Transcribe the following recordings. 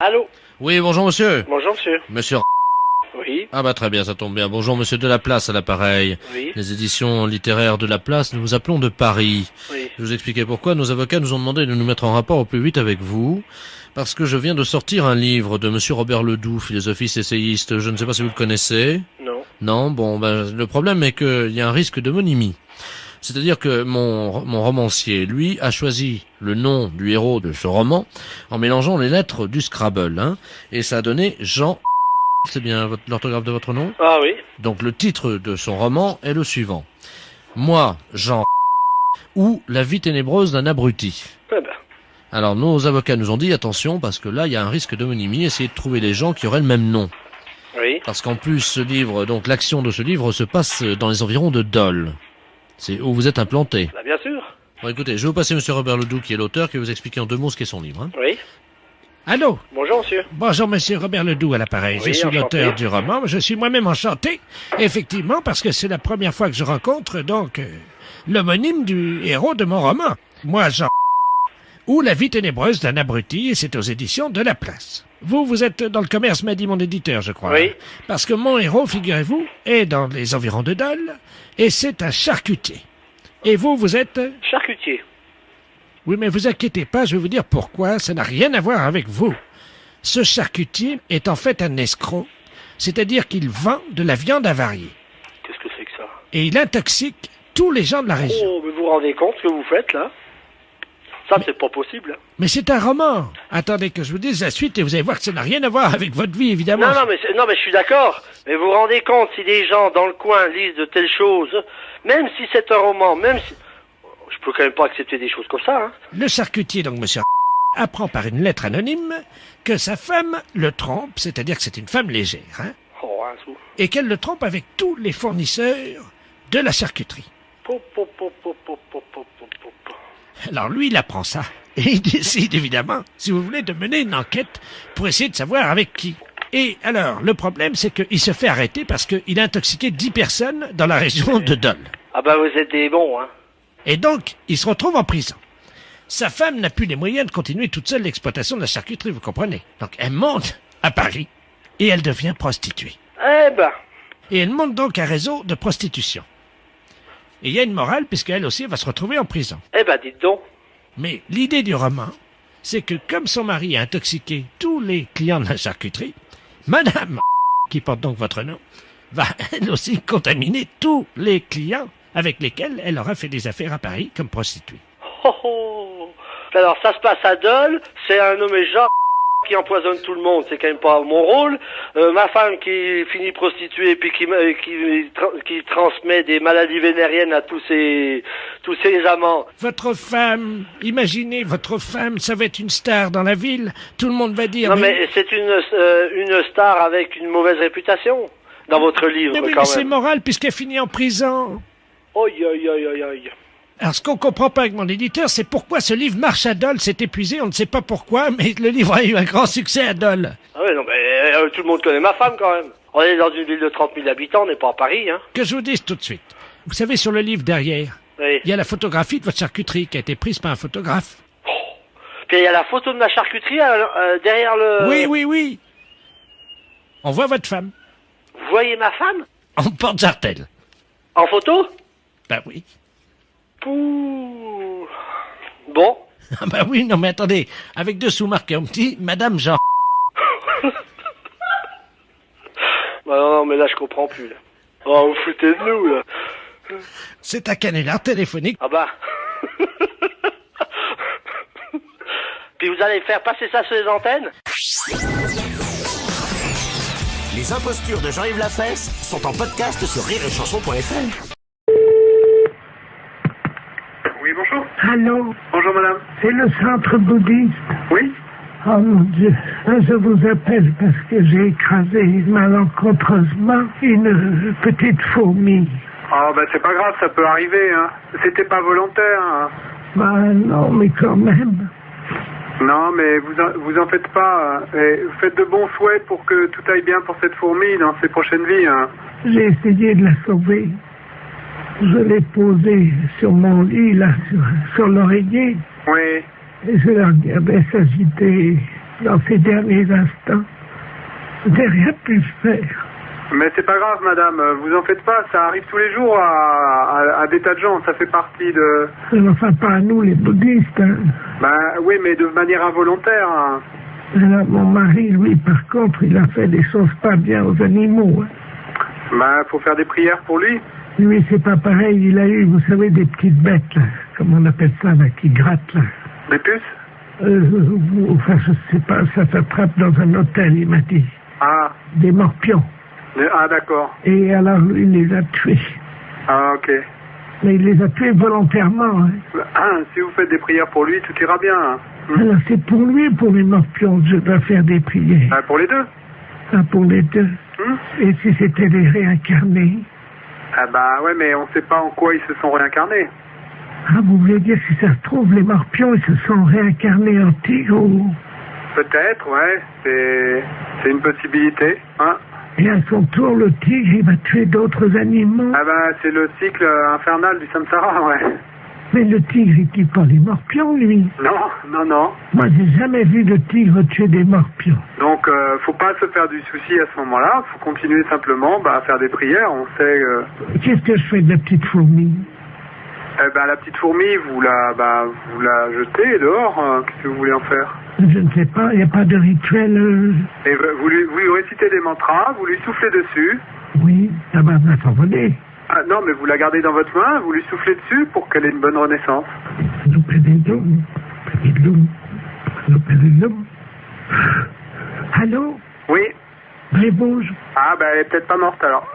Allô? Oui, bonjour monsieur. Bonjour monsieur. Monsieur. Oui. Ah bah très bien, ça tombe bien. Bonjour monsieur de la Place à l'appareil. Oui. Les éditions littéraires de la Place, nous vous appelons de Paris. Oui. Je vous expliquer pourquoi. Nos avocats nous ont demandé de nous mettre en rapport au plus vite avec vous, parce que je viens de sortir un livre de monsieur Robert Ledoux, philosophiste essayiste. Je ne sais pas si vous le connaissez. Non. Non, bon, ben, le problème est qu'il y a un risque d'homonymie. C'est-à-dire que mon romancier, lui, a choisi le nom du héros de ce roman en mélangeant les lettres du Scrabble, hein, et ça a donné Jean. C'est bien l'orthographe de votre nom? Ah oui. Donc le titre de son roman est le suivant. Moi, Jean ou La vie ténébreuse d'un abruti. Eh ben. Alors nos avocats nous ont dit attention parce que là il y a un risque d'homonymie, essayez de trouver des gens qui auraient le même nom. Oui. Parce qu'en plus ce livre, donc l'action de ce livre se passe dans les environs de Dole. C'est où vous êtes implanté. Bah bien sûr. Bon écoutez, je vais vous passer monsieur Robert Ledoux qui est l'auteur, qui va vous expliquer en 2 mots ce qu'est son livre. Hein. Oui. Allô? Bonjour monsieur. Bonjour, monsieur Robert Ledoux à l'appareil. Oui, je suis enchanté. l'auteur du roman. Je suis moi-même enchanté, effectivement, parce que c'est la première fois que je rencontre, l'homonyme du héros de mon roman. Moi, Jean ou La vie ténébreuse d'un abruti, et c'est aux éditions de La Place. Vous êtes dans le commerce, m'a dit mon éditeur, je crois. Oui. Parce que mon héros, figurez-vous, est dans les environs de Dole, et c'est un charcutier. Et vous êtes... Charcutier. Oui, mais vous inquiétez pas, je vais vous dire pourquoi, ça n'a rien à voir avec vous. Ce charcutier est en fait un escroc, c'est-à-dire qu'il vend de la viande avariée. Qu'est-ce que c'est que ça? Et il intoxique tous les gens de la région. Oh, mais vous vous rendez compte ce que vous faites là? Ça c'est pas possible. Mais c'est un roman. Attendez que je vous dise la suite et vous allez voir que ça n'a rien à voir avec votre vie, évidemment. Non, mais je suis d'accord. Mais vous vous rendez compte si des gens dans le coin lisent de telles choses, même si c'est un roman, même si... Je peux quand même pas accepter des choses comme ça, hein. Le charcutier, donc monsieur apprend par une lettre anonyme que sa femme le trompe, c'est-à-dire que c'est une femme légère, hein, Oh, un sou. et qu'elle le trompe avec tous les fournisseurs de la charcuterie. Pop, pop, pop, pop, pop, pop, pop, pop, pop. Alors lui, il apprend ça. Et il décide, évidemment, si vous voulez, de mener une enquête pour essayer de savoir avec qui. Et alors, le problème, c'est qu'il se fait arrêter parce qu'il a intoxiqué 10 personnes dans la région de Dole. Ah bah vous êtes des bons, hein. Et donc, il se retrouve en prison. Sa femme n'a plus les moyens de continuer toute seule l'exploitation de la charcuterie, vous comprenez. Donc, elle monte à Paris et elle devient prostituée. Eh ben. Et elle monte donc un réseau de prostitution. Et il y a une morale, puisqu'elle aussi va se retrouver en prison. Eh ben, dites donc. Mais l'idée du roman, c'est que comme son mari a intoxiqué tous les clients de la charcuterie, Madame, qui porte donc votre nom, va elle aussi contaminer tous les clients avec lesquels elle aura fait des affaires à Paris comme prostituée. Oh, oh. Alors, ça se passe à Dole, c'est un nommé Jean qui empoisonne tout le monde, c'est quand même pas mon rôle. Ma femme qui finit prostituée puis qui transmet des maladies vénériennes à tous ses amants. Votre femme, imaginez, votre femme, ça va être une star dans la ville, tout le monde va dire... Non mais c'est une star avec une mauvaise réputation dans votre livre mais oui, quand mais c'est même. moral puisqu'elle finit en prison. Oi, oi, oi, oi, oi. Alors, ce qu'on comprend pas avec mon éditeur, c'est pourquoi ce livre marche à Dole, c'est épuisé, on ne sait pas pourquoi, mais le livre a eu un grand succès à Dole. Ah ouais, non mais tout le monde connaît ma femme quand même. On est dans une ville de 30 000 habitants, on n'est pas à Paris, hein. Que je vous dise tout de suite. Vous savez, sur le livre derrière, Oui. il y a la photographie de votre charcuterie qui a été prise par un photographe. Puis il y a la photo de ma charcuterie derrière le... Oui. On voit votre femme. Vous voyez ma femme? En porte-jartel. En photo? Ben oui. Pouh. Bon. Ah ben oui, non mais attendez, avec 2 sous marqués en petit, Madame Jean. Bah non, mais là, je comprends plus, là. Oh, vous foutez de nous, là. C'est un canular téléphonique. Ah bah. Puis vous allez faire passer ça sur les antennes? Les impostures de Jean-Yves Lafesse sont en podcast sur rireetchanson.fr. Oui, bonjour. Allô, Bonjour, madame. c'est le centre bouddhiste. Oui. Oh mon Dieu, je vous appelle parce que j'ai écrasé malencontreusement une petite fourmi. Ah, bah, c'est pas grave, ça peut arriver, hein. C'était pas volontaire, hein. Ben non, mais quand même. Non, mais vous en faites pas. Et faites de bons souhaits pour que tout aille bien pour cette fourmi dans ses prochaines vies, hein. J'ai essayé de la sauver. Je l'ai posée sur mon lit, là, sur l'oreiller. Oui. Et je la regardais s'agiter dans ces derniers instants. Je n'ai rien pu faire. Mais c'est pas grave, madame, vous en faites pas, ça arrive tous les jours à des tas de gens, ça fait partie de... Enfin, pas à nous, les bouddhistes. Hein. Ben oui, mais de manière involontaire. Hein. Alors, mon mari, lui, par contre, il a fait des choses pas bien aux animaux. Hein. Ben, faut faire des prières pour lui. Lui, c'est pas pareil, il a eu, vous savez, des petites bêtes, là, comme on appelle ça, là, qui grattent, là. Des puces? Enfin, je sais pas, ça s'attrape dans un hôtel, il m'a dit. Ah. Des morpions. Ah, d'accord. Et alors, lui, il les a tués. Ah, ok. Mais il les a tués volontairement. Hein. Si vous faites des prières pour lui, tout ira bien. Hein. Alors, c'est pour lui ou pour les morpions que je dois faire des prières? Ah, pour les deux. Ah, pour les deux. Et si c'était des réincarnés? Ah bah ouais, mais on sait pas en quoi ils se sont réincarnés. Ah, vous voulez dire, si ça se trouve, les morpions, ils se sont réincarnés en tigre ou... Peut-être, ouais. C'est une possibilité, hein. Et à son tour, le tigre, il va tuer d'autres animaux. Ah bah, c'est le cycle infernal du samsara, ouais. Mais le tigre, il tue pas les morpions, lui. Non. Moi, j'ai jamais vu de tigre tuer des morpions. Donc, faut pas se faire du souci à ce moment-là. Faut continuer simplement à faire des prières. On sait... Qu'est-ce que je fais de la petite fourmi? Eh ben, la petite fourmi, vous la jetez dehors. Qu'est-ce que vous voulez en faire? Je ne sais pas, il n'y a pas de rituel... Et vous lui récitez des mantras, vous lui soufflez dessus. Oui, ça va s'envoler. Ah non, mais vous la gardez dans votre main, vous lui soufflez dessus pour qu'elle ait une bonne renaissance. Allô? Oui. Bouge. Ah, ben, elle est peut-être pas morte, alors.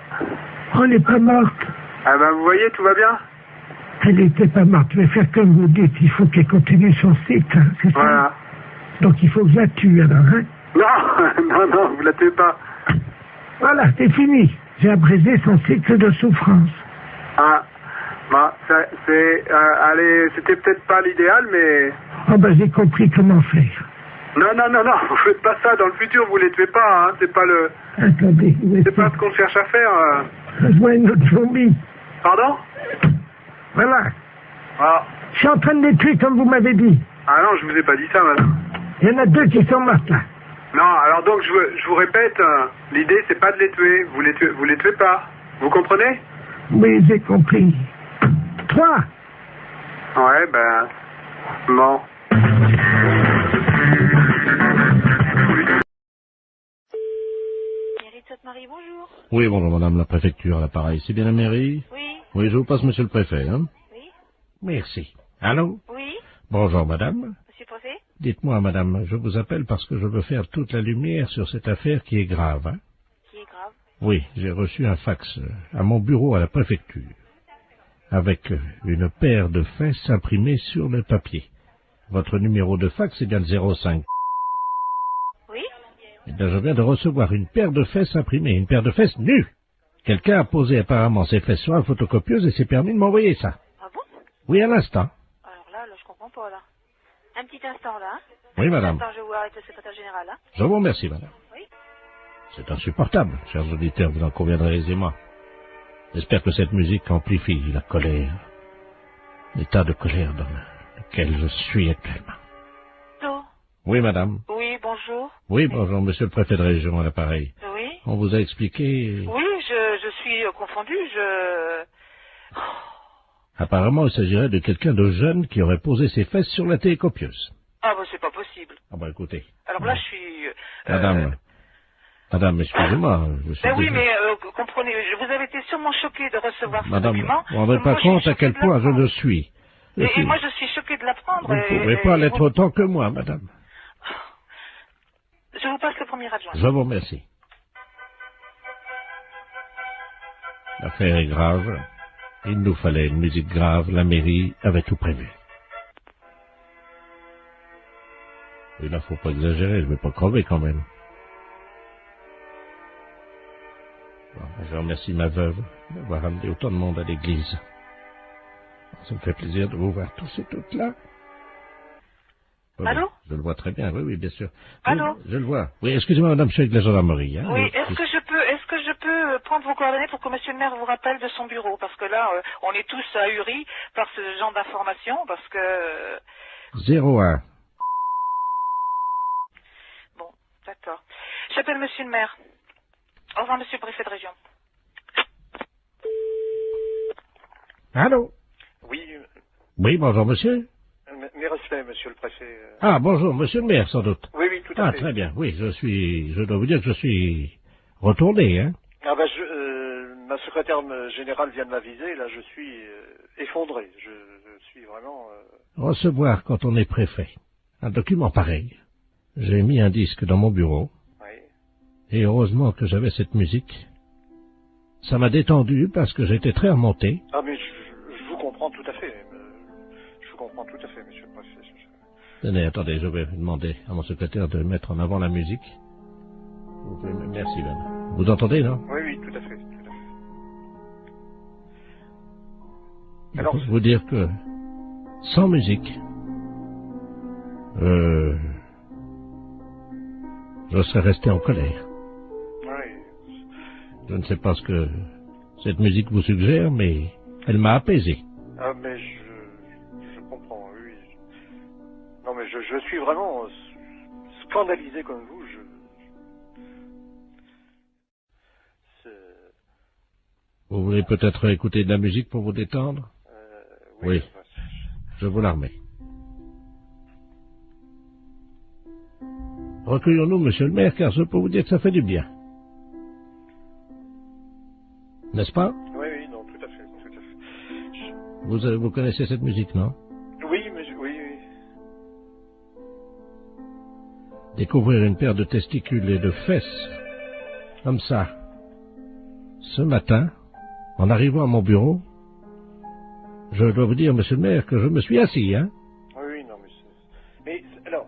Oh, elle n'est pas morte. Ah, ben, vous voyez, tout va bien? Elle n'était pas morte, mais faire comme vous dites, il faut qu'elle continue son cycle, hein, c'est ça? Voilà. Donc il faut que je la tue, alors, hein? Non, vous la tuez pas. Voilà, c'est fini. J'ai abrégé son cycle de souffrance. Ah, bah, allez, c'était peut-être pas l'idéal, mais... Oh, ben, j'ai compris comment faire. Non, vous faites pas ça. Dans le futur, vous les tuez pas, hein. C'est pas le... Attendez, c'est pas ce qu'on cherche à faire. Je vois une autre fourmi. Pardon? Voilà. Ah. Je suis en train de les tuer, comme vous m'avez dit. Ah non, je vous ai pas dit ça, madame. Il y en a 2 qui sont mortes, là. Non, alors donc, je vous répète, l'idée, c'est pas de les tuer. Vous les tuez pas. Vous comprenez? Oui, j'ai compris. 3. Ouais, ben... Bon. Marie, bonjour. Oui, bonjour madame la préfecture à l'appareil. C'est bien la mairie? Oui. Oui, je vous passe monsieur le préfet, hein? Oui. Merci. Allô? Oui. Bonjour madame. Monsieur le préfet? Dites-moi madame, je vous appelle parce que je veux faire toute la lumière sur cette affaire qui est grave, hein? Qui est grave? Oui, j'ai reçu un fax à mon bureau à la préfecture, avec une paire de fesses imprimées sur le papier. Votre numéro de fax est bien le 05. Oui. Eh bien, je viens de recevoir une paire de fesses imprimées, une paire de fesses nues. Quelqu'un a posé apparemment ses fesses sur la photocopieuse et s'est permis de m'envoyer ça. Ah bon? Oui, à l'instant. Alors là, je comprends pas, là. Un petit instant, là. Hein? Oui, madame. Attends, je vais vous arrêter le secrétaire général, hein. Je vous remercie, madame. Oui. C'est insupportable, chers auditeurs, vous en conviendrez aisément. J'espère que cette musique amplifie la colère, l'état de colère dans lequel je suis actuellement. Allô? Oui, madame. Oui, bonjour. Oui, bonjour, monsieur le préfet de région à l'appareil. Oui. On vous a expliqué... Oui, je suis confondue, Apparemment, il s'agirait de quelqu'un de jeune qui aurait posé ses fesses sur la télécopieuse. Ah, bah, c'est pas possible. Ah bah écoutez... Alors là, je suis... Madame, excusez-moi, je suis... Ben oui, mais comprenez, vous avez été sûrement choqué de recevoir ce Madame, document. vous ne rendez pas compte à quel point je le suis. Et moi, je suis choqué de l'apprendre. Vous ne pouvez pas l'être autant que moi, madame. Je vous passe le premier adjoint. Je vous remercie. L'affaire est grave. Il nous fallait une musique grave. La mairie avait tout prévu. Il ne faut pas exagérer, je ne vais pas crever quand même. Bon, je remercie ma veuve d'avoir amené autant de monde à l'église. Ça me fait plaisir de vous voir tous et toutes là. Oui, allô? Je le vois très bien, oui, bien sûr. Allô? Je le vois. Oui, excusez-moi, madame, je suis avec la gendarmerie. Hein. Oui, est-ce que je peux prendre vos coordonnées pour que monsieur le maire vous rappelle de son bureau? Parce que là, on est tous ahuris par ce genre d'informations, parce que... 01. D'accord. J'appelle monsieur le maire. Au revoir, monsieur le préfet de région. Allô? Oui, Oui, bonjour, monsieur. mes respects, monsieur le préfet. Ah, bonjour, monsieur le maire, sans doute. Oui, tout à fait. Ah, très bien, oui, je dois vous dire que je suis retourné, hein. Ah ben, ma secrétaire générale vient de m'aviser, là, je suis effondré. Je suis vraiment... Recevoir quand on est préfet un document pareil. J'ai mis un disque dans mon bureau. Oui. Et heureusement que j'avais cette musique. Ça m'a détendu parce que j'étais très remonté. Ah, mais je vous comprends tout à fait. Je vous comprends tout à fait, monsieur le préfet. Tenez, attendez, je vais demander à mon secrétaire de mettre en avant la musique. Merci, Ben. Vous entendez, non? Oui, tout à fait. Je peux vous dire que sans musique, je serais resté en colère. Oui. Je ne sais pas ce que cette musique vous suggère, mais elle m'a apaisé. Ah, mais je comprends, oui. Non, mais je suis vraiment scandalisé comme vous. Vous voulez peut-être écouter de la musique pour vous détendre? Oui. Je vous la remets. Recueillons-nous, monsieur le maire, car je peux vous dire que ça fait du bien. N'est-ce pas? Oui, non, tout à fait. Vous connaissez cette musique, non? Oui, mais oui. Découvrir une paire de testicules et de fesses, comme ça, ce matin, en arrivant à mon bureau, je dois vous dire, monsieur le maire, que je me suis assis, hein? Oui, non, mais alors,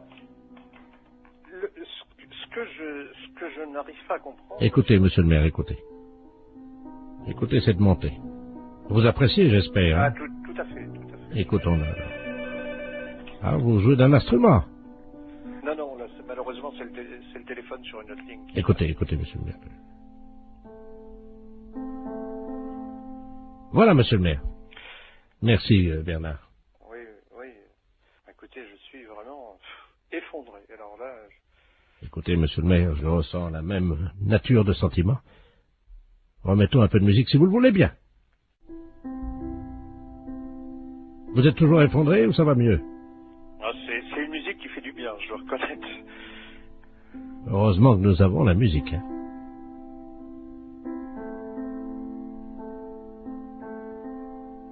ce que je n'arrive pas à comprendre... Écoutez, monsieur le maire, écoutez. Écoutez cette montée. Vous appréciez, j'espère, hein? Ah, tout à fait. Écoutons-le. Ah, vous jouez d'un instrument? Non, là, malheureusement, c'est le téléphone sur une autre ligne. Écoutez, monsieur le maire. Voilà, monsieur le maire. Merci, Bernard. Oui. Écoutez, je suis vraiment effondré. Alors là... Écoutez, monsieur le maire, je ressens la même nature de sentiment. Remettons un peu de musique, si vous le voulez bien. Vous êtes toujours effondré ou ça va mieux? Ah, c'est une musique qui fait du bien, je dois reconnaître. Heureusement que nous avons la musique, hein.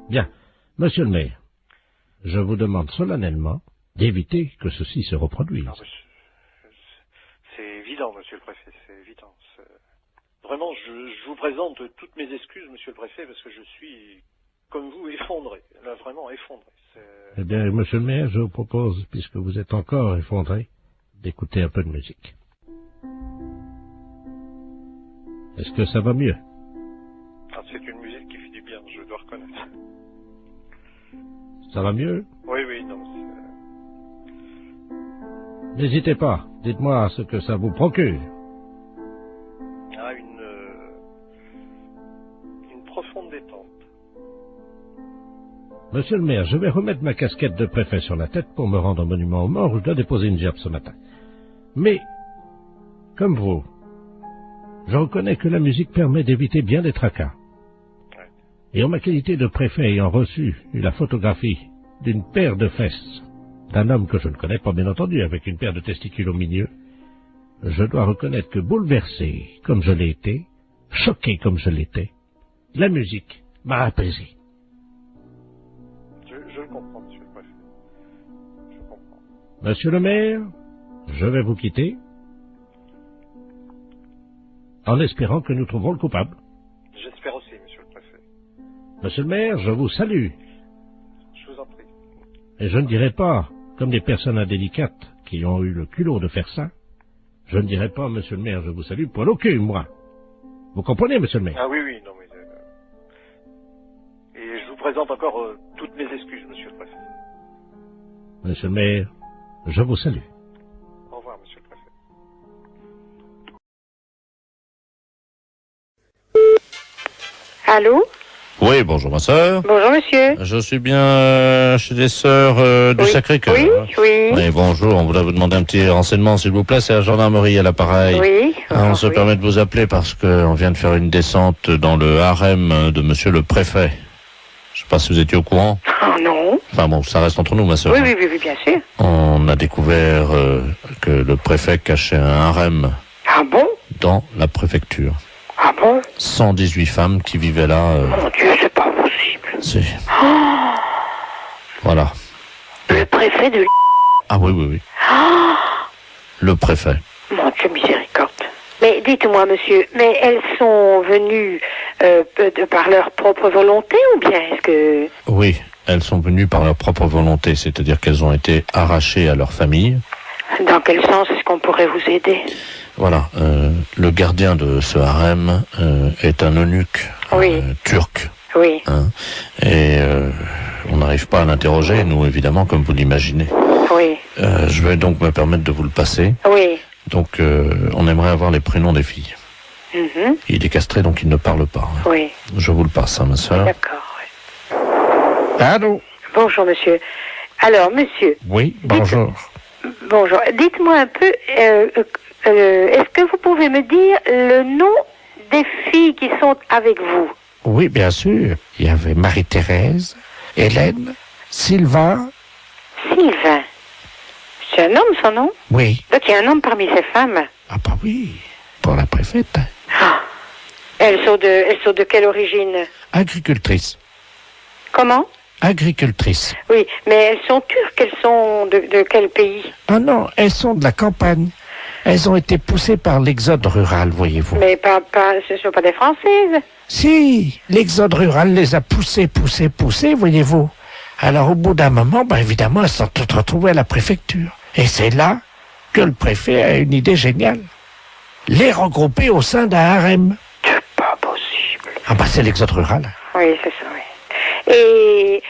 Bien. Monsieur le maire, je vous demande solennellement d'éviter que ceci se reproduise. Non, c'est évident, monsieur le préfet, c'est évident. Vraiment, je vous présente toutes mes excuses, monsieur le préfet, parce que je suis, comme vous, effondré. Là, vraiment effondré. Eh bien, monsieur le maire, je vous propose, puisque vous êtes encore effondré, d'écouter un peu de musique. Est-ce que ça va mieux? Ah, c'est une musique qui fait du bien, je dois reconnaître. Ça va mieux? Oui, non, N'hésitez pas, dites-moi ce que ça vous procure. Ah, une profonde détente. Monsieur le maire, je vais remettre ma casquette de préfet sur la tête pour me rendre au monument aux morts où je dois déposer une gerbe ce matin. Mais, comme vous, je reconnais que la musique permet d'éviter bien des tracas. Et en ma qualité de préfet ayant reçu la photographie d'une paire de fesses d'un homme que je ne connais pas bien entendu, avec une paire de testicules au milieu, je dois reconnaître que bouleversé comme je l'ai été, choqué comme je l'étais, la musique m'a apaisé. Je le comprends, monsieur le préfet. Je comprends. Monsieur le maire, je vais vous quitter, en espérant que nous trouverons le coupable. J'espère aussi, monsieur le préfet. Monsieur le maire, je vous salue. Je vous en prie. Et je ne dirai pas, comme des personnes indélicates qui ont eu le culot de faire ça, je ne dirai pas, monsieur le maire, je vous salue, poil au cul, moi. Vous comprenez, monsieur le maire? Ah oui, non, mais... Et je vous présente encore toutes mes excuses, monsieur le préfet. Monsieur le maire, je vous salue. Au revoir, monsieur le préfet. Allô? Oui, bonjour ma sœur. Bonjour, monsieur. Je suis bien chez les sœurs du Oui. Sacré-Cœur. Oui, oui. Oui, bonjour, on voulait vous demander un petit renseignement, s'il vous plaît, c'est la gendarmerie à l'appareil. Oui. On se oui. permet de vous appeler parce qu'on vient de faire une descente dans le harem de monsieur le préfet. Je sais pas si vous étiez au courant. Oh non. Enfin bon, ça reste entre nous, ma sœur. Oui, oui, oui, oui, bien sûr. On a découvert que le préfet cachait un harem Ah bon? dans la préfecture. Ah bon? 118 femmes qui vivaient là. Mon Dieu, c'est pas possible. C'est... Oh, Voilà. le préfet de... Ah oui, oui, oui. Oh, Le préfet. mon Dieu, miséricorde. Mais dites-moi, monsieur, mais elles sont venues par leur propre volonté ou bien est-ce que... Oui, elles sont venues par leur propre volonté, c'est-à-dire qu'elles ont été arrachées à leur famille. Dans quel sens est-ce qu'on pourrait vous aider? Voilà, le gardien de ce harem est un eunuque Oui. turc. Oui. Hein, et on n'arrive pas à l'interroger, nous, évidemment, comme vous l'imaginez. Oui. Je vais donc me permettre de vous le passer. Oui. Donc, on aimerait avoir les prénoms des filles. Mhm. Il est castré, donc il ne parle pas. Hein. Oui. Je vous le passe, hein, ma soeur. D'accord. Oui. Allô? Bonjour, monsieur. Alors, monsieur. Oui, bonjour. Bonjour. Dites-moi un peu, est-ce que vous pouvez me dire le nom des filles qui sont avec vous? Oui, bien sûr. Il y avait Marie-Thérèse, Hélène, Sylvain. Sylvain. C'est un homme, son nom? Oui. Donc il y a un homme parmi ces femmes. Ah bah oui, pour la préfète. Ah. Elles sont de quelle origine? Agricultrice. Comment? Agricultrice. Oui, mais elles sont turques, elles sont de quel pays? Ah non, elles sont de la campagne. Elles ont été poussées par l'exode rural, voyez-vous. Mais ce ne sont pas des Françaises. Si, l'exode rural les a poussées, voyez-vous. Alors au bout d'un moment, évidemment, elles sont toutes retrouvées à la préfecture. Et c'est là que le préfet a une idée géniale. Les regrouper au sein d'un harem. C'est pas possible. Ah c'est l'exode rural. Oui, c'est ça, oui. Et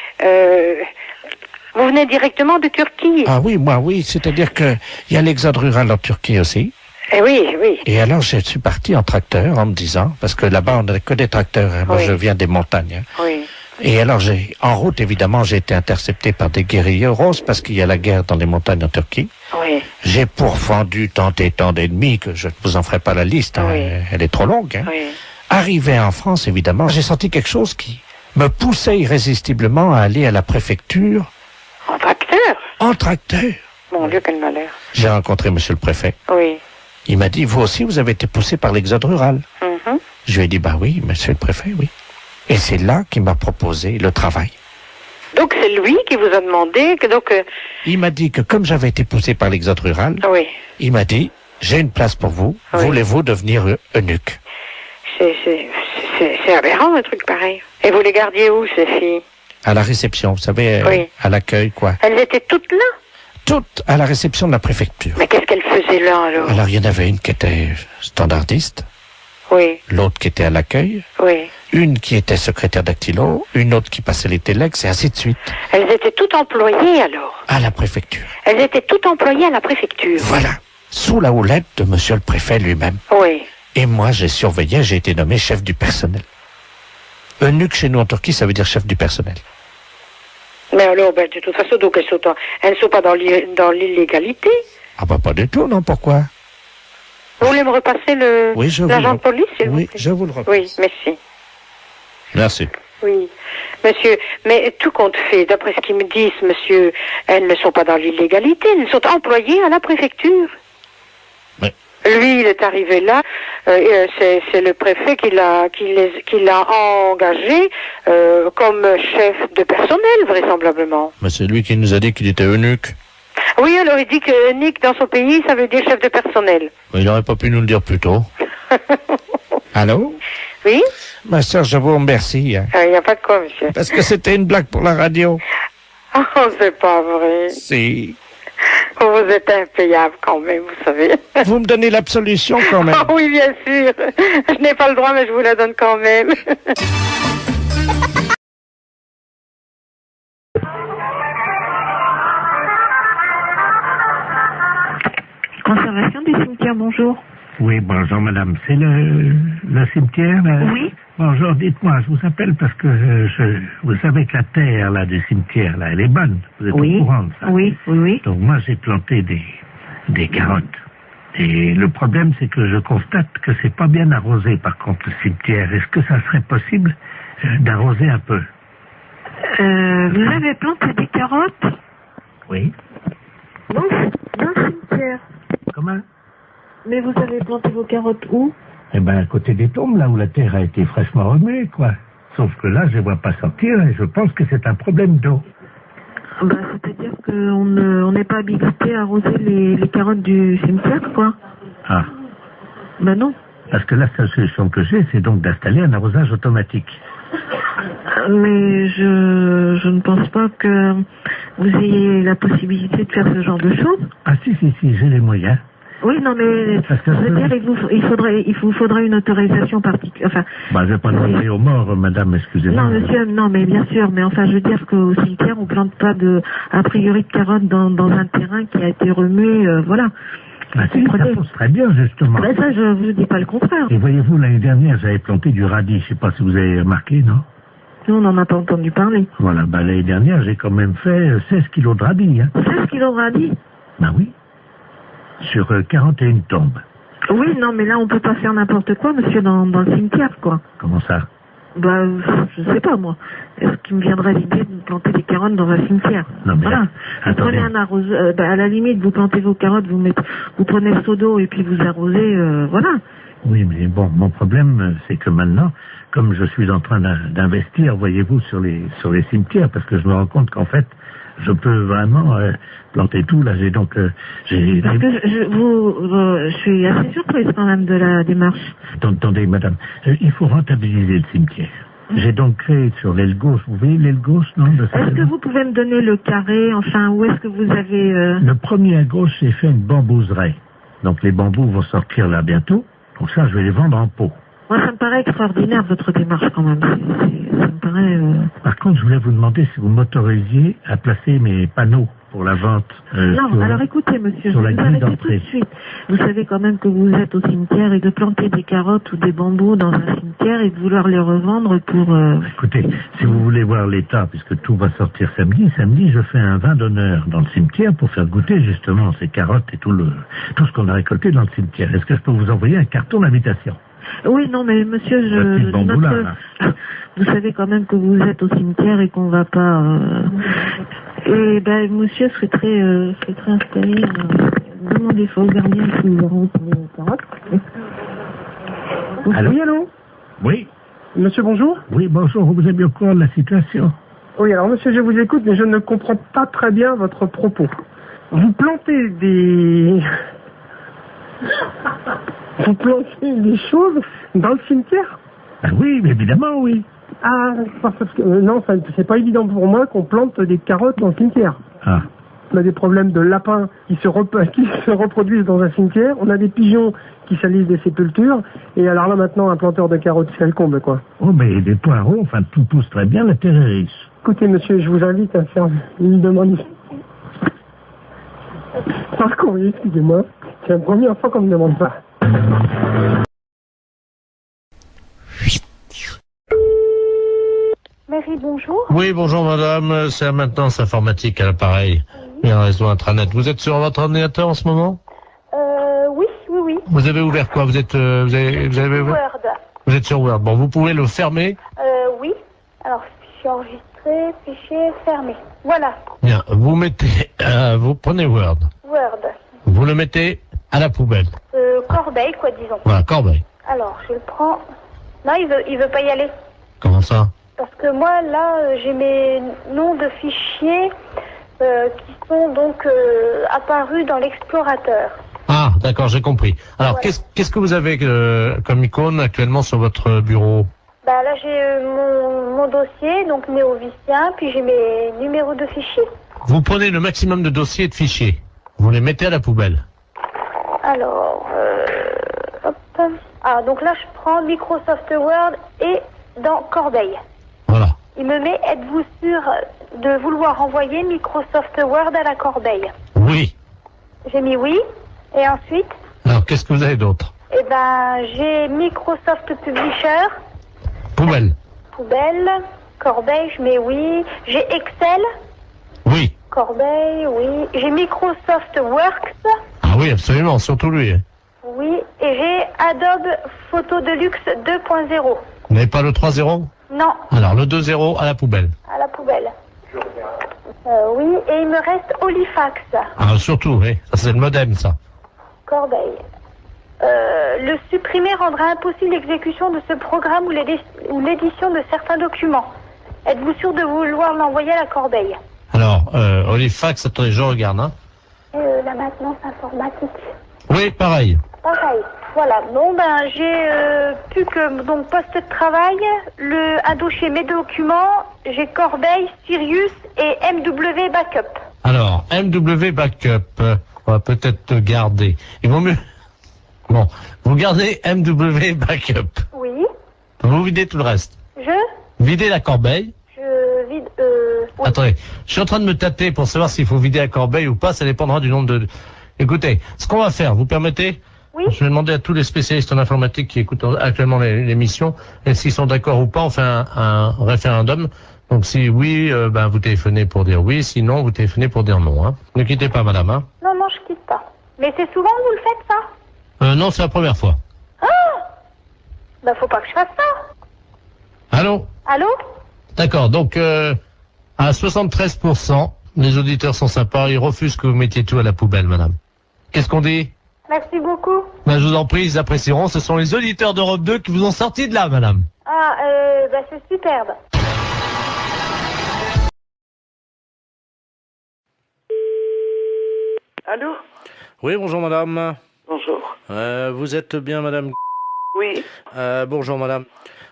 vous venez directement de Turquie? Ah oui, moi oui, c'est-à-dire que il y a l'exode rural en Turquie aussi. Eh oui, oui. Et alors je suis parti en tracteur en me disant, parce que là-bas on n'a que des tracteurs, hein. Moi Oui. je viens des montagnes. Hein. Oui. Et alors en route évidemment j'ai été intercepté par des guérilleros parce qu'il y a la guerre dans les montagnes en Turquie. Oui. J'ai pourfendu tant et tant d'ennemis que je ne vous en ferai pas la liste, hein. Oui. Elle est trop longue. Hein. Oui. Arrivé en France évidemment, j'ai senti quelque chose qui me poussait irrésistiblement à aller à la préfecture. En tracteur? En tracteur. Mon Dieu, quel malheur. J'ai rencontré monsieur le préfet. Oui. Il m'a dit, vous aussi, vous avez été poussé par l'exode rural. Mhm. Je lui ai dit, oui, monsieur le préfet, oui. Et c'est là qu'il m'a proposé le travail. Donc c'est lui qui vous a demandé que donc... Il m'a dit que comme j'avais été poussé par l'exode rural, Oui. il m'a dit, j'ai une place pour vous, Oui. voulez-vous devenir eunuque? C'est aberrant un truc pareil. Et vous les gardiez où, ces filles? À la réception, vous savez, Oui. à l'accueil, quoi. Elles étaient toutes là? Toutes à la réception de la préfecture. Mais qu'est-ce qu'elles faisaient là, alors? Alors, il y en avait une qui était standardiste, Oui, l'autre qui était à l'accueil, oui. une qui était secrétaire dactylo, une autre qui passait les téléx, et ainsi de suite. Elles étaient toutes employées, alors? À la préfecture. Elles étaient toutes employées à la préfecture? Voilà. Sous la houlette de monsieur le préfet lui-même. Oui. Et moi, j'ai surveillé, j'ai été nommé chef du personnel. Eunuque chez nous en Turquie, ça veut dire chef du personnel. Mais alors, de toute façon, donc elles ne sont pas dans l'illégalité. Ah pas du tout, non, pourquoi? Vous voulez me repasser Oui, je vous l'agent le- de police, s'il vous Oui, plaît? je vous le repasse. Oui, merci. Merci. Oui, monsieur, mais tout compte fait, d'après ce qu'ils me disent, monsieur, elles ne sont pas dans l'illégalité, elles sont employées à la préfecture. Mais- Lui, il est arrivé là, c'est le préfet qui l'a engagé comme chef de personnel, vraisemblablement. Mais c'est lui qui nous a dit qu'il était eunuque. Oui, alors il dit que Nick, dans son pays, ça veut dire chef de personnel. Mais il n'aurait pas pu nous le dire plus tôt. Allô? Oui? Ma sœur, je vous remercie. Hein, Il n'y a pas de quoi, monsieur. parce que c'était une blague pour la radio. Oh, c'est pas vrai. Si. Vous êtes impayable quand même, vous savez. Vous me donnez l'absolution quand même. Ah oui, bien sûr. Je n'ai pas le droit, mais je vous la donne quand même. Conservation du cimetière, bonjour. Oui, bonjour madame. C'est le cimetière là? Oui. Bonjour, dites-moi, je vous appelle parce que vous savez que la terre là du cimetière là, elle est bonne. Vous êtes au courant de ça? Oui. Donc moi j'ai planté des carottes. Et le problème c'est que je constate que c'est pas bien arrosé par contre le cimetière. Est-ce que ça serait possible d'arroser un peu? Vous avez planté des carottes? Oui. Non, dans le cimetière. Comment? Mais vous avez planté vos carottes où? Eh ben, à côté des tombes, là où la terre a été fraîchement remuée, quoi. Sauf que là, je ne vois pas sortir et je pense que c'est un problème d'eau. C'est-à-dire qu'on n'est pas habilité à arroser les carottes du cimetière, quoi. Ah. Non. Parce que la seule solution que j'ai, c'est donc d'installer un arrosage automatique. Mais je ne pense pas que vous ayez la possibilité de faire ce genre de choses. Ah si, j'ai les moyens. Oui, non, mais je veux dire, il vous faudrait une autorisation particulière. Enfin, je vais pas demander aux morts, madame, excusez-moi. Non, monsieur, non, mais bien sûr, mais enfin, je veux dire qu'au cimetière, on plante pas a priori de carottes dans un terrain qui a été remué, voilà. Si, ça pousse très bien, justement. Ça, je vous dis pas le contraire. Et voyez-vous, l'année dernière, j'avais planté du radis, je sais pas si vous avez remarqué, non? Nous, on n'en a pas entendu parler. Voilà, l'année dernière, j'ai quand même fait 16 kilos de radis, hein. 16 kilos de radis? Oui. Sur 41 tombes. Oui, non, mais là, on peut pas faire n'importe quoi, monsieur, dans le cimetière, quoi. Comment ça? Je sais pas, moi. Est-ce qu'il me viendrait l'idée de planter des carottes dans un cimetière? Non, mais voilà. Vous prenez un arroseur, à la limite, vous plantez vos carottes, vous prenez le seau d'eau et puis vous arrosez, voilà. Oui, mais bon, mon problème, c'est que maintenant, comme je suis en train d'investir, voyez-vous, sur les cimetières, parce que je me rends compte qu'en fait, je peux vraiment planter tout. Là, j'ai donc... Parce que je suis assez surprise quand même de la démarche. Attendez, madame, il faut rentabiliser le cimetière. J'ai donc créé sur l'aile gauche, vous voyez l'aile gauche, non? Est-ce que vous pouvez me donner le carré, enfin, où est-ce que vous avez... Le premier à gauche, j'ai fait une bambouseraie. Donc les bambous vont sortir là bientôt. Donc ça, je vais les vendre en pot. Moi, ça me paraît extraordinaire, votre démarche, quand même. Ça me paraît... Par contre, je voulais vous demander si vous m'autorisiez à placer mes panneaux pour la vente. Non, alors écoutez, monsieur, je vais vous arrêter tout de suite. Vous savez quand même que vous êtes au cimetière et de planter des carottes ou des bambous dans un cimetière et de vouloir les revendre pour... Écoutez, si vous voulez voir l'état, puisque tout va sortir samedi, je fais un vin d'honneur dans le cimetière pour faire goûter justement ces carottes et tout ce qu'on a récolté dans le cimetière. Est-ce que je peux vous envoyer un carton d'invitation? Oui, non, mais monsieur, vous savez quand même que vous êtes au cimetière et qu'on va pas... Et ben, monsieur serait très installé. Demandez au gardien qui nous arrose les carottes. Allô? Oui, allô? Oui. Monsieur, bonjour? Oui, bonjour, vous êtes bien au courant de la situation? Oui, alors monsieur, je vous écoute, mais je ne comprends pas très bien votre propos. Vous plantez des... Vous plantez des choses dans le cimetière? Oui, évidemment, oui. Ah, parce que non, c'est pas évident pour moi qu'on plante des carottes dans le cimetière. Ah. On a des problèmes de lapins qui se reproduisent dans un cimetière. On a des pigeons qui salissent des sépultures. Et alors là, maintenant, un planteur de carottes, c'est le comble, quoi. Oh, mais des poireaux, enfin, tout pousse très bien, la terre est riche. Écoutez, monsieur, je vous invite à faire une demande. Par courrier, excusez-moi. C'est la première fois qu'on me demande ça. Mairie, bonjour. Oui, bonjour madame, c'est la maintenance informatique à l'appareil et un réseau intranet. Vous êtes sur votre ordinateur en ce moment? Oui. Vous avez ouvert quoi? Vous avez ouvert Word. Vous êtes sur Word. Bon, vous pouvez le fermer? Oui. Alors, fichier enregistré, fichier fermé. Voilà. Bien, vous mettez, vous prenez Word. Word. Vous le mettez à la poubelle. Corbeille, quoi, disons. Voilà, corbeille. Alors, je le prends. Non, il veut pas y aller. Comment ça? Parce que moi, là, j'ai mes noms de fichiers qui sont donc apparus dans l'explorateur. Ah, d'accord, j'ai compris. Alors, voilà. qu'est-ce que vous avez comme icône actuellement sur votre bureau? Bah là, j'ai mon dossier, donc néovicien, puis j'ai mes numéros de fichiers. Vous prenez le maximum de dossiers et de fichiers. Vous les mettez à la poubelle. Alors, hop. Ah, donc là, je prends Microsoft Word et dans Corbeille. Voilà. Il me met, êtes-vous sûr de vouloir envoyer Microsoft Word à la corbeille? Oui. J'ai mis oui. Et ensuite? Alors, qu'est-ce que vous avez d'autre? Eh ben, j'ai Microsoft Publisher. Poubelle. Poubelle. Corbeille, je mets oui. J'ai Excel. Oui. Corbeille, oui. J'ai Microsoft Works. Ah oui, absolument, surtout lui. Oui. Et j'ai Adobe Photo Deluxe 2.0. Vous n'avez pas le 3.0? Non. Alors, le 2.0 à la poubelle. À la poubelle. Oui. Et il me reste Olifax. Ah, surtout, oui. Ça, c'est le modem, ça. Corbeille. Le supprimer rendra impossible l'exécution de ce programme ou l'édition de certains documents. Êtes-vous sûr de vouloir l'envoyer à la corbeille? Alors, Olifax, attendez, je regarde. Hein. La maintenance informatique. Oui, pareil. Pareil. Voilà. Bon, ben, j'ai plus que donc poste de travail, un dossier mes documents, j'ai Corbeille, Sirius et MW Backup. Alors, MW Backup, on va peut-être garder. Il vaut mieux... Bon, vous gardez MW Backup. Oui. Vous videz tout le reste. Videz la corbeille. Je vide... Oui. Attendez, je suis en train de me tâter pour savoir s'il faut vider la corbeille ou pas, ça dépendra du nombre de... Écoutez, ce qu'on va faire, vous permettez? Oui. Je vais demander à tous les spécialistes en informatique qui écoutent actuellement l'émission, et s'ils sont d'accord ou pas, on fait un référendum. Donc si oui, ben vous téléphonez pour dire oui, sinon vous téléphonez pour dire non. Hein. Ne quittez pas, madame. Hein. Non, je quitte pas. Mais c'est souvent que vous le faites, ça? Non, c'est la première fois. Ah! Ben, faut pas que je fasse ça. Allô? Allô? D'accord, donc à 73%, les auditeurs sont sympas, ils refusent que vous mettiez tout à la poubelle, madame. Qu'est-ce qu'on dit? Merci beaucoup. Ben, je vous en prie, ils apprécieront, ce sont les auditeurs d'Europe 2 qui vous ont sorti de là, madame. Ah, ben c'est superbe. Allô? Oui, bonjour madame. Bonjour. Vous êtes bien madame? Oui. Bonjour madame.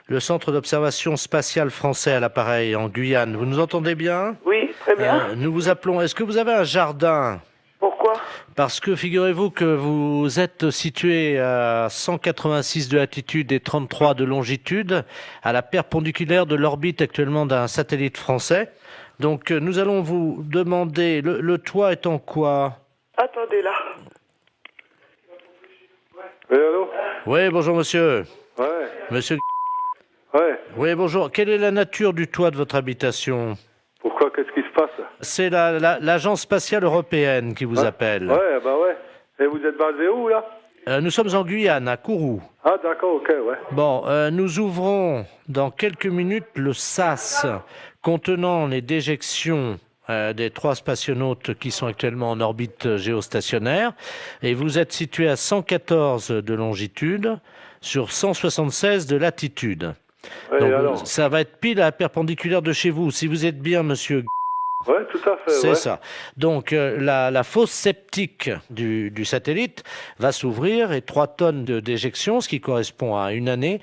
Le centre d'observation spatiale français à l'appareil en Guyane, vous nous entendez bien? Oui, très bien. Nous vous appelons, est-ce que vous avez un jardin? Pourquoi? Parce que figurez-vous que vous êtes situé à 186 de latitude et 33 de longitude, à la perpendiculaire de l'orbite actuellement d'un satellite français. Donc nous allons vous demander, le toit est en quoi? Attendez là. Oui, allô? Oui, bonjour monsieur. Ouais. Monsieur. Ouais. Oui, bonjour. Quelle est la nature du toit de votre habitation? Pourquoi? Qu'est-ce qui se passe? C'est l'agence spatiale européenne qui vous appelle. Ouais, bah ouais. Et vous êtes basé où, là? Nous sommes en Guyane, à Kourou. Ah, d'accord, ok, ouais. Bon, nous ouvrons dans quelques minutes le SAS contenant les déjections des 3 spationautes qui sont actuellement en orbite géostationnaire. Et vous êtes situé à 114 de longitude sur 176 de latitude. Ouais, donc, alors ça va être pile à la perpendiculaire de chez vous. Si vous êtes bien, monsieur... Ouais, tout à fait, C'est ça. Donc, la fosse septique du satellite va s'ouvrir et 3 tonnes de déjection, ce qui correspond à une année,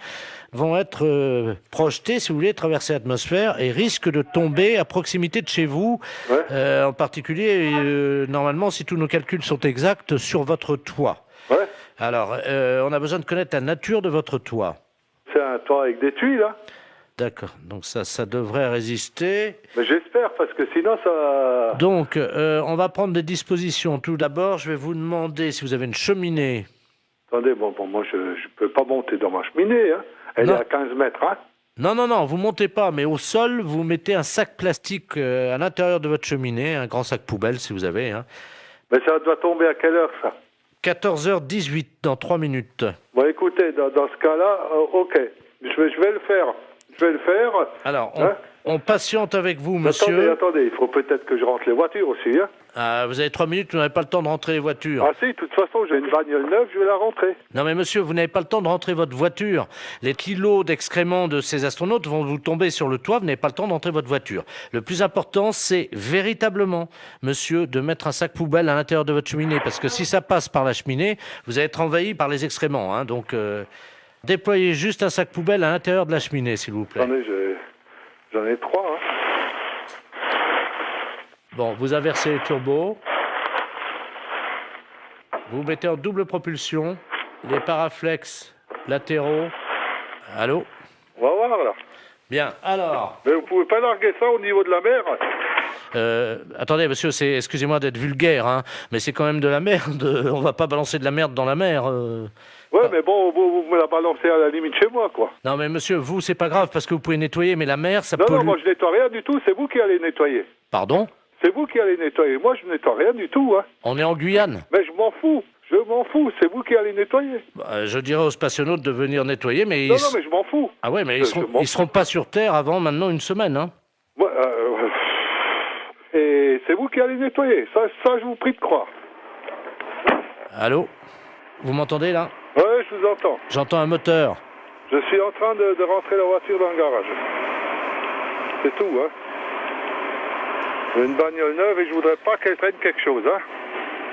vont être projetées, si vous voulez, traverser l'atmosphère et risquent de tomber à proximité de chez vous, en particulier, normalement, si tous nos calculs sont exacts, sur votre toit. Ouais. Alors, on a besoin de connaître la nature de votre toit. C'est un toit avec des tuiles, là? D'accord, donc ça devrait résister. Mais j'espère, parce que sinon ça... Donc, on va prendre des dispositions. Tout d'abord, je vais vous demander si vous avez une cheminée. Attendez, bon, moi je peux pas monter dans ma cheminée, hein. Elle est à 15 mètres, hein. Non, vous montez pas, mais au sol, vous mettez un sac plastique à l'intérieur de votre cheminée, un grand sac poubelle si vous avez. Hein. Mais ça doit tomber à quelle heure, ça? 14h18, dans 3 minutes. Bon, écoutez, dans ce cas-là, ok, je vais le faire. Je vais le faire. Alors, on patiente avec vous, monsieur. Attendez, il faut peut-être que je rentre les voitures aussi. Hein. Vous avez 3 minutes, vous n'avez pas le temps de rentrer les voitures. Ah si, de toute façon, j'ai une bagnole neuve, je vais la rentrer. Non mais monsieur, vous n'avez pas le temps de rentrer votre voiture. Les kilos d'excréments de ces astronautes vont vous tomber sur le toit, vous n'avez pas le temps de rentrer votre voiture. Le plus important, c'est véritablement, monsieur, de mettre un sac poubelle à l'intérieur de votre cheminée, parce que si ça passe par la cheminée, vous allez être envahi par les excréments. Hein, donc, déployez juste un sac poubelle à l'intérieur de la cheminée, s'il vous plaît. Attendez, j'en ai 3. Hein. Bon, vous inversez les turbos. Vous mettez en double propulsion les paraflex latéraux. Allô? On va voir, là. Bien, alors... Mais vous pouvez pas larguer ça au niveau de la mer? Attendez, monsieur, excusez-moi d'être vulgaire, hein, mais c'est quand même de la merde. On va pas balancer de la merde dans la mer. Ouais, mais bon, vous me la balancez à la limite chez moi, quoi. Non, mais monsieur, vous, c'est pas grave parce que vous pouvez nettoyer, mais la mer, ça Non, pollue. non, moi je nettoie rien du tout, c'est vous qui allez nettoyer. Pardon? C'est vous qui allez nettoyer, moi je nettoie rien du tout, hein. On est en Guyane. Mais je m'en fous, c'est vous qui allez nettoyer. Bah, je dirais aux spationautes de venir nettoyer, mais... Non, mais je m'en fous. Ah ouais, mais ils seront pas sur Terre avant maintenant une semaine, hein. Ouais, et c'est vous qui allez nettoyer, ça je vous prie de croire. Allô? Vous m'entendez, là? Ouais, je vous entends. J'entends un moteur. Je suis en train de rentrer la voiture dans le garage. C'est tout, hein. J'ai une bagnole neuve et je voudrais pas qu'elle traîne quelque chose, hein.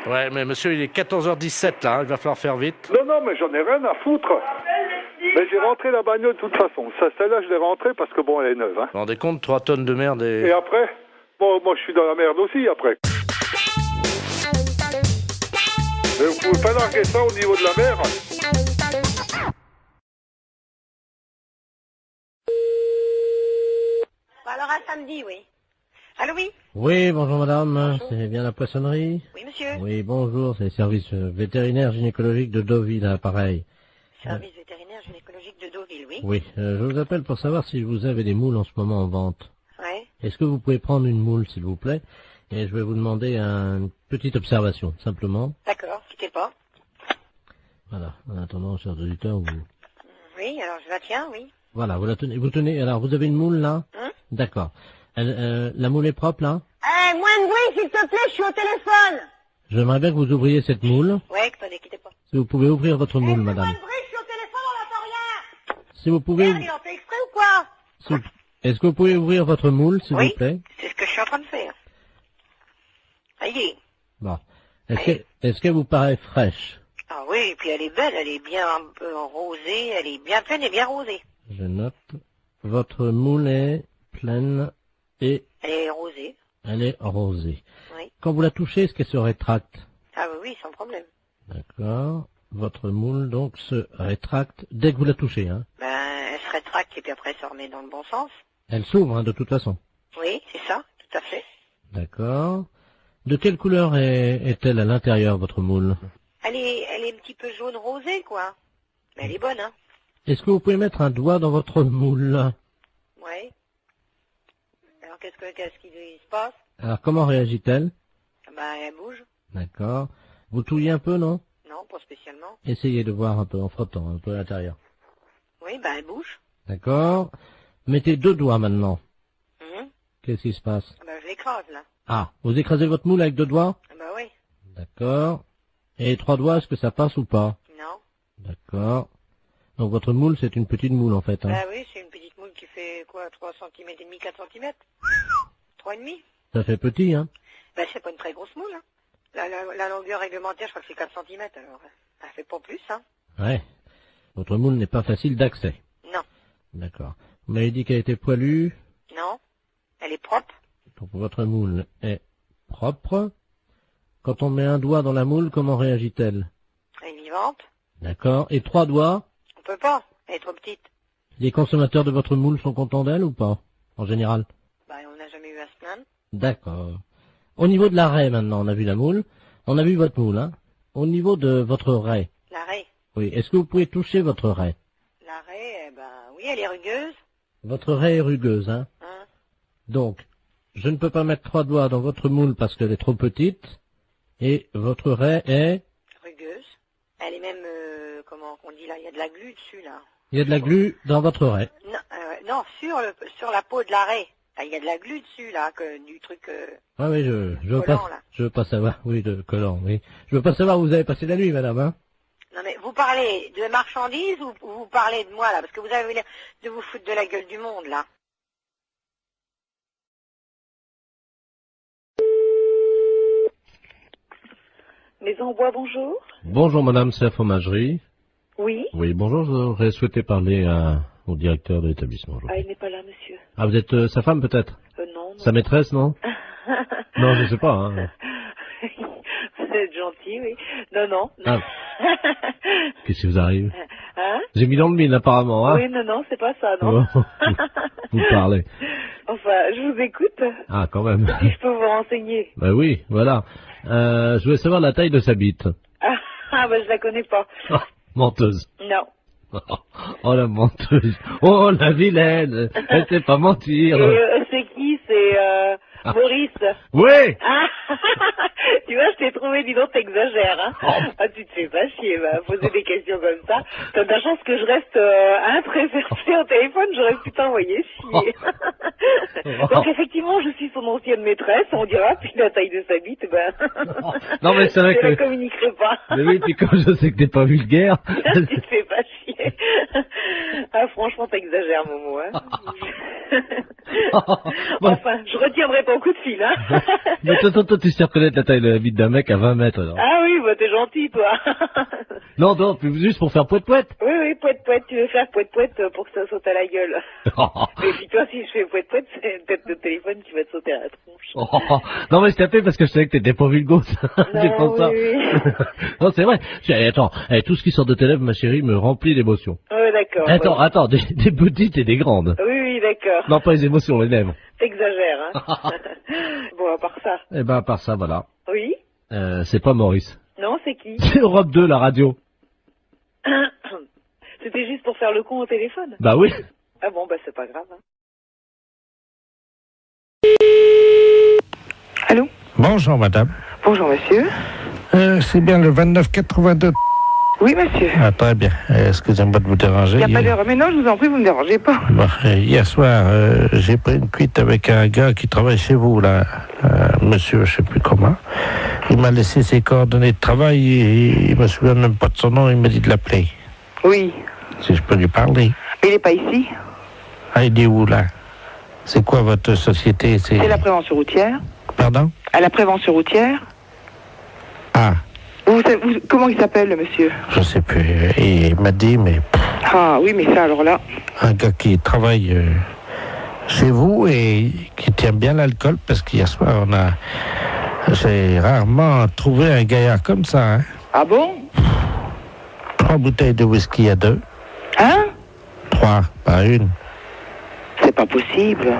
Ouais, mais monsieur, il est 14h17, là, hein, il va falloir faire vite. Non, mais j'en ai rien à foutre. Mais j'ai rentré la bagnole de toute façon. Celle-là, je l'ai rentrée parce que, bon, elle est neuve, hein. Vous vous rendez compte, 3 tonnes de merde et... Et après? Bon, moi, je suis dans la merde aussi, après. Mais vous pouvez pas larguer ça au niveau de la mer? Alors à samedi, oui. Allô, oui? Oui, bonjour madame, c'est bien la poissonnerie? Oui, monsieur. Oui, bonjour, c'est le service vétérinaire gynécologique de Deauville, à l'appareil. Service vétérinaire gynécologique de Deauville, oui. Oui, je vous appelle pour savoir si vous avez des moules en ce moment en vente. Ouais. Est-ce que vous pouvez prendre une moule, s'il vous plaît? Et je vais vous demander une petite observation, simplement. D'accord, quittez pas. Voilà, en attendant, chers auditeurs, vous... Oui, alors je la tiens, oui. Voilà, vous la tenez, vous tenez, alors vous avez une moule là? D'accord. La moule est propre là? Moins de bruit, s'il te plaît, je suis au téléphone. J'aimerais bien que vous ouvriez cette moule. Ouais, attendez, quittez pas. Si vous pouvez ouvrir votre moule, madame. Moins de bruit, je suis au téléphone, on n'entend rien. Si vous pouvez... Merde, il en fait exprès ou quoi? Est-ce que vous pouvez ouvrir votre moule, s'il vous plaît? C'est ce que je suis en train de faire. Ça y est. Bon. Est-ce qu'elle vous paraît fraîche? Ah oui, et puis elle est belle, elle est bien un peu rosée, elle est bien pleine et bien rosée. Je note. Votre moule est pleine et... Elle est rosée. Elle est rosée. Oui. Quand vous la touchez, est-ce qu'elle se rétracte? Ah oui, sans problème. D'accord. Votre moule, donc, se rétracte dès que vous la touchez, hein? Ben, elle se rétracte et puis après elle se remet dans le bon sens. Elle s'ouvre, hein, de toute façon. Oui, c'est ça, tout à fait. D'accord. De quelle couleur est-elle à l'intérieur, votre moule? Elle est un petit peu jaune rosée, quoi. Mais elle est bonne, hein. Est-ce que vous pouvez mettre un doigt dans votre moule? Oui. Alors qu'est-ce qui se passe? Alors, comment réagit-elle? Ben, elle bouge. D'accord. Vous touillez un peu, non? Non, pas spécialement. Essayez de voir un peu en frottant, un peu à l'intérieur. Oui, ben, elle bouge. D'accord. Mettez 2 doigts maintenant. Mhm. Qu'est-ce qui se passe? Ben, je l'écrase, là. Ah, vous écrasez votre moule avec 2 doigts? Ben oui. D'accord. Et 3 doigts, est-ce que ça passe ou pas? Non. D'accord. Donc votre moule, c'est une petite moule en fait, hein? Ben oui, c'est une petite moule qui fait quoi, 3 cm et demi, 4 cm? 3,5? Ça fait petit, hein? Ben c'est pas une très grosse moule, hein. La longueur réglementaire, je crois que c'est 4 cm, alors elle fait pas plus, hein. Ouais. Votre moule n'est pas facile d'accès. Non. D'accord. Vous m'avez dit qu'elle était poilue? Non. Elle est propre. Donc votre moule est propre. Quand on met un doigt dans la moule, comment réagit-elle? Elle est vivante. D'accord. Et 3 doigts? On peut pas, elle est trop petite. Les consommateurs de votre moule sont contents d'elle ou pas? En général? Ben on n'a jamais eu à se plaindre. D'accord. Au niveau de la raie maintenant, on a vu la moule. On a vu votre moule, hein? Au niveau de votre raie. La raie. Oui. Est-ce que vous pouvez toucher votre raie? La raie, ben oui, elle est rugueuse. Votre raie est rugueuse, hein? Donc, je ne peux pas mettre 3 doigts dans votre moule parce qu'elle est trop petite. Et votre raie est... rugueuse. Elle est même, comment on dit là, il y a de la glu dessus, là. Il y a de la glu dans votre raie. Non, non, sur la peau de la raie. Là, il y a de la glu dessus, là, du truc... Ah oui, je veux collant, pas, là. je veux pas savoir, oui, de collant, oui. Je veux pas savoir où vous avez passé la nuit, madame, hein? Non, mais vous parlez de marchandises ou vous parlez de moi, là? Parce que vous avez l'air de vous foutre de la gueule du monde, là. Maison Bois, bonjour. Bonjour, madame, c'est la fromagerie. Oui. Oui, bonjour, j'aurais souhaité parler au directeur de l'établissement. Ah, il n'est pas là, monsieur. Ah, vous êtes sa femme, peut-être? Non, non. Sa maîtresse, non? Non, je sais pas, hein. Vous êtes gentil, oui. Non, non. Ah. Qu'est-ce qui vous arrive? Hein? J'ai mis dans le mille, apparemment, hein? Oui, non, non, c'est pas ça, non. Vous parlez. Enfin, je vous écoute. Ah, quand même. Si je peux vous renseigner. Ben oui, voilà. Je voulais savoir la taille de sa bite. Ah, je la connais pas. Oh, menteuse. Non. Oh, la menteuse. Oh, la vilaine. Elle sait pas mentir. Et c'est qui? C'est Maurice. Oui. Ah, tu vois, je t'ai trouvé, dis donc, t'exagères, hein. Ah, tu te fais pas chier, poser des questions comme ça. T'as de la chance que je reste très versée au téléphone, j'aurais pu t'envoyer chier. Donc effectivement, je suis son ancienne maîtresse, on dira, puis la taille de sa bite, Non, mais c'est vrai je que... la communiquerai pas. Mais oui, puis comme je sais que t'es pas vulgaire... Tu te fais pas chier. Ah, franchement, t'exagères, Momo, hein. Enfin, je retiendrai ton coup de fil, hein. Mais toi, tu sais reconnaître la taille de la bite d'un mec à 20 mètres, alors. Ah oui, t'es gentil, toi. Non, juste pour faire poète-poète. Oui, poète-poète, tu veux faire poète-poète pour que ça saute à la gueule. Et puis toi, si je fais poète-poète, c'est peut-être le téléphone qui va te sauter à la tronche. Non, mais je t'appelais parce que je savais que t'étais pas vulgose. C'est pour ça. Oui. Non, c'est vrai. Attends, tout ce qui sort de tes lèvres, ma chérie, me remplit d'émotions. Oui, d'accord. Attends, des petites et des grandes. Oui, d'accord. Non, pas les émotions, les lèvres. T'exagères, hein. Bon, à part ça. Eh ben, à part ça, voilà. Oui. C'est pas Maurice. Non, c'est qui? C'est Europe 2, la radio. C'était juste pour faire le con au téléphone? Bah oui. Ah bon, c'est pas grave, hein. Allô? Bonjour, madame. Bonjour, monsieur. C'est bien le 2982. Oui, monsieur. Ah, très bien. Excusez-moi de vous déranger. Il n'y a pas d'heure. Mais non, je vous en prie, vous ne me dérangez pas. Bon, hier soir, j'ai pris une cuite avec un gars qui travaille chez vous, là. Monsieur, je sais plus comment. Il m'a laissé ses coordonnées de travail et il me souvient même pas de son nom. Il m'a dit de l'appeler. Oui. Si je peux lui parler. Mais il n'est pas ici. Ah, il est où, là? C'est quoi votre société? C'est la prévention routière. Pardon? À la prévention routière. Ah. Comment il s'appelle, le monsieur? Je sais plus. Et il m'a dit, mais... Ah oui, mais ça, alors là... Un gars qui travaille chez vous et qui tient bien l'alcool, parce qu'hier soir, j'ai rarement trouvé un gaillard comme ça, hein. Ah bon? 3 bouteilles de whisky à 2. Hein? 3, pas une. C'est pas possible.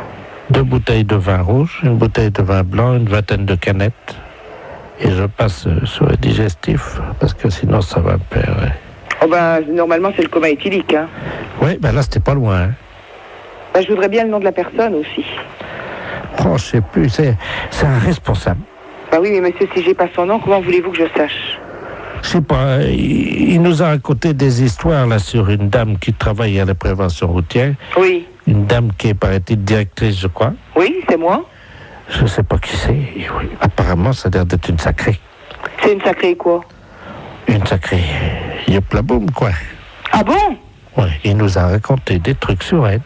2 bouteilles de vin rouge, une bouteille de vin blanc, une vingtaine de canettes. Et je passe sur le digestif, parce que sinon ça va me perdre. Oh normalement c'est le coma éthylique, hein. Oui, là c'était pas loin, hein. Je voudrais bien le nom de la personne aussi. Oh, je sais plus, c'est un responsable. Oui, mais monsieur, si j'ai pas son nom, comment voulez-vous que je sache? Je sais pas, il nous a raconté des histoires là sur une dame qui travaille à la prévention routière. Oui. Une dame qui est, paraît-il, directrice, je crois. Oui, c'est moi. Je sais pas qui c'est. Oui. Apparemment, ça a l'air d'être une sacrée. C'est une sacrée quoi? Une sacrée yoplaboum, quoi. Ah bon? Oui, il nous a raconté des trucs sur elle.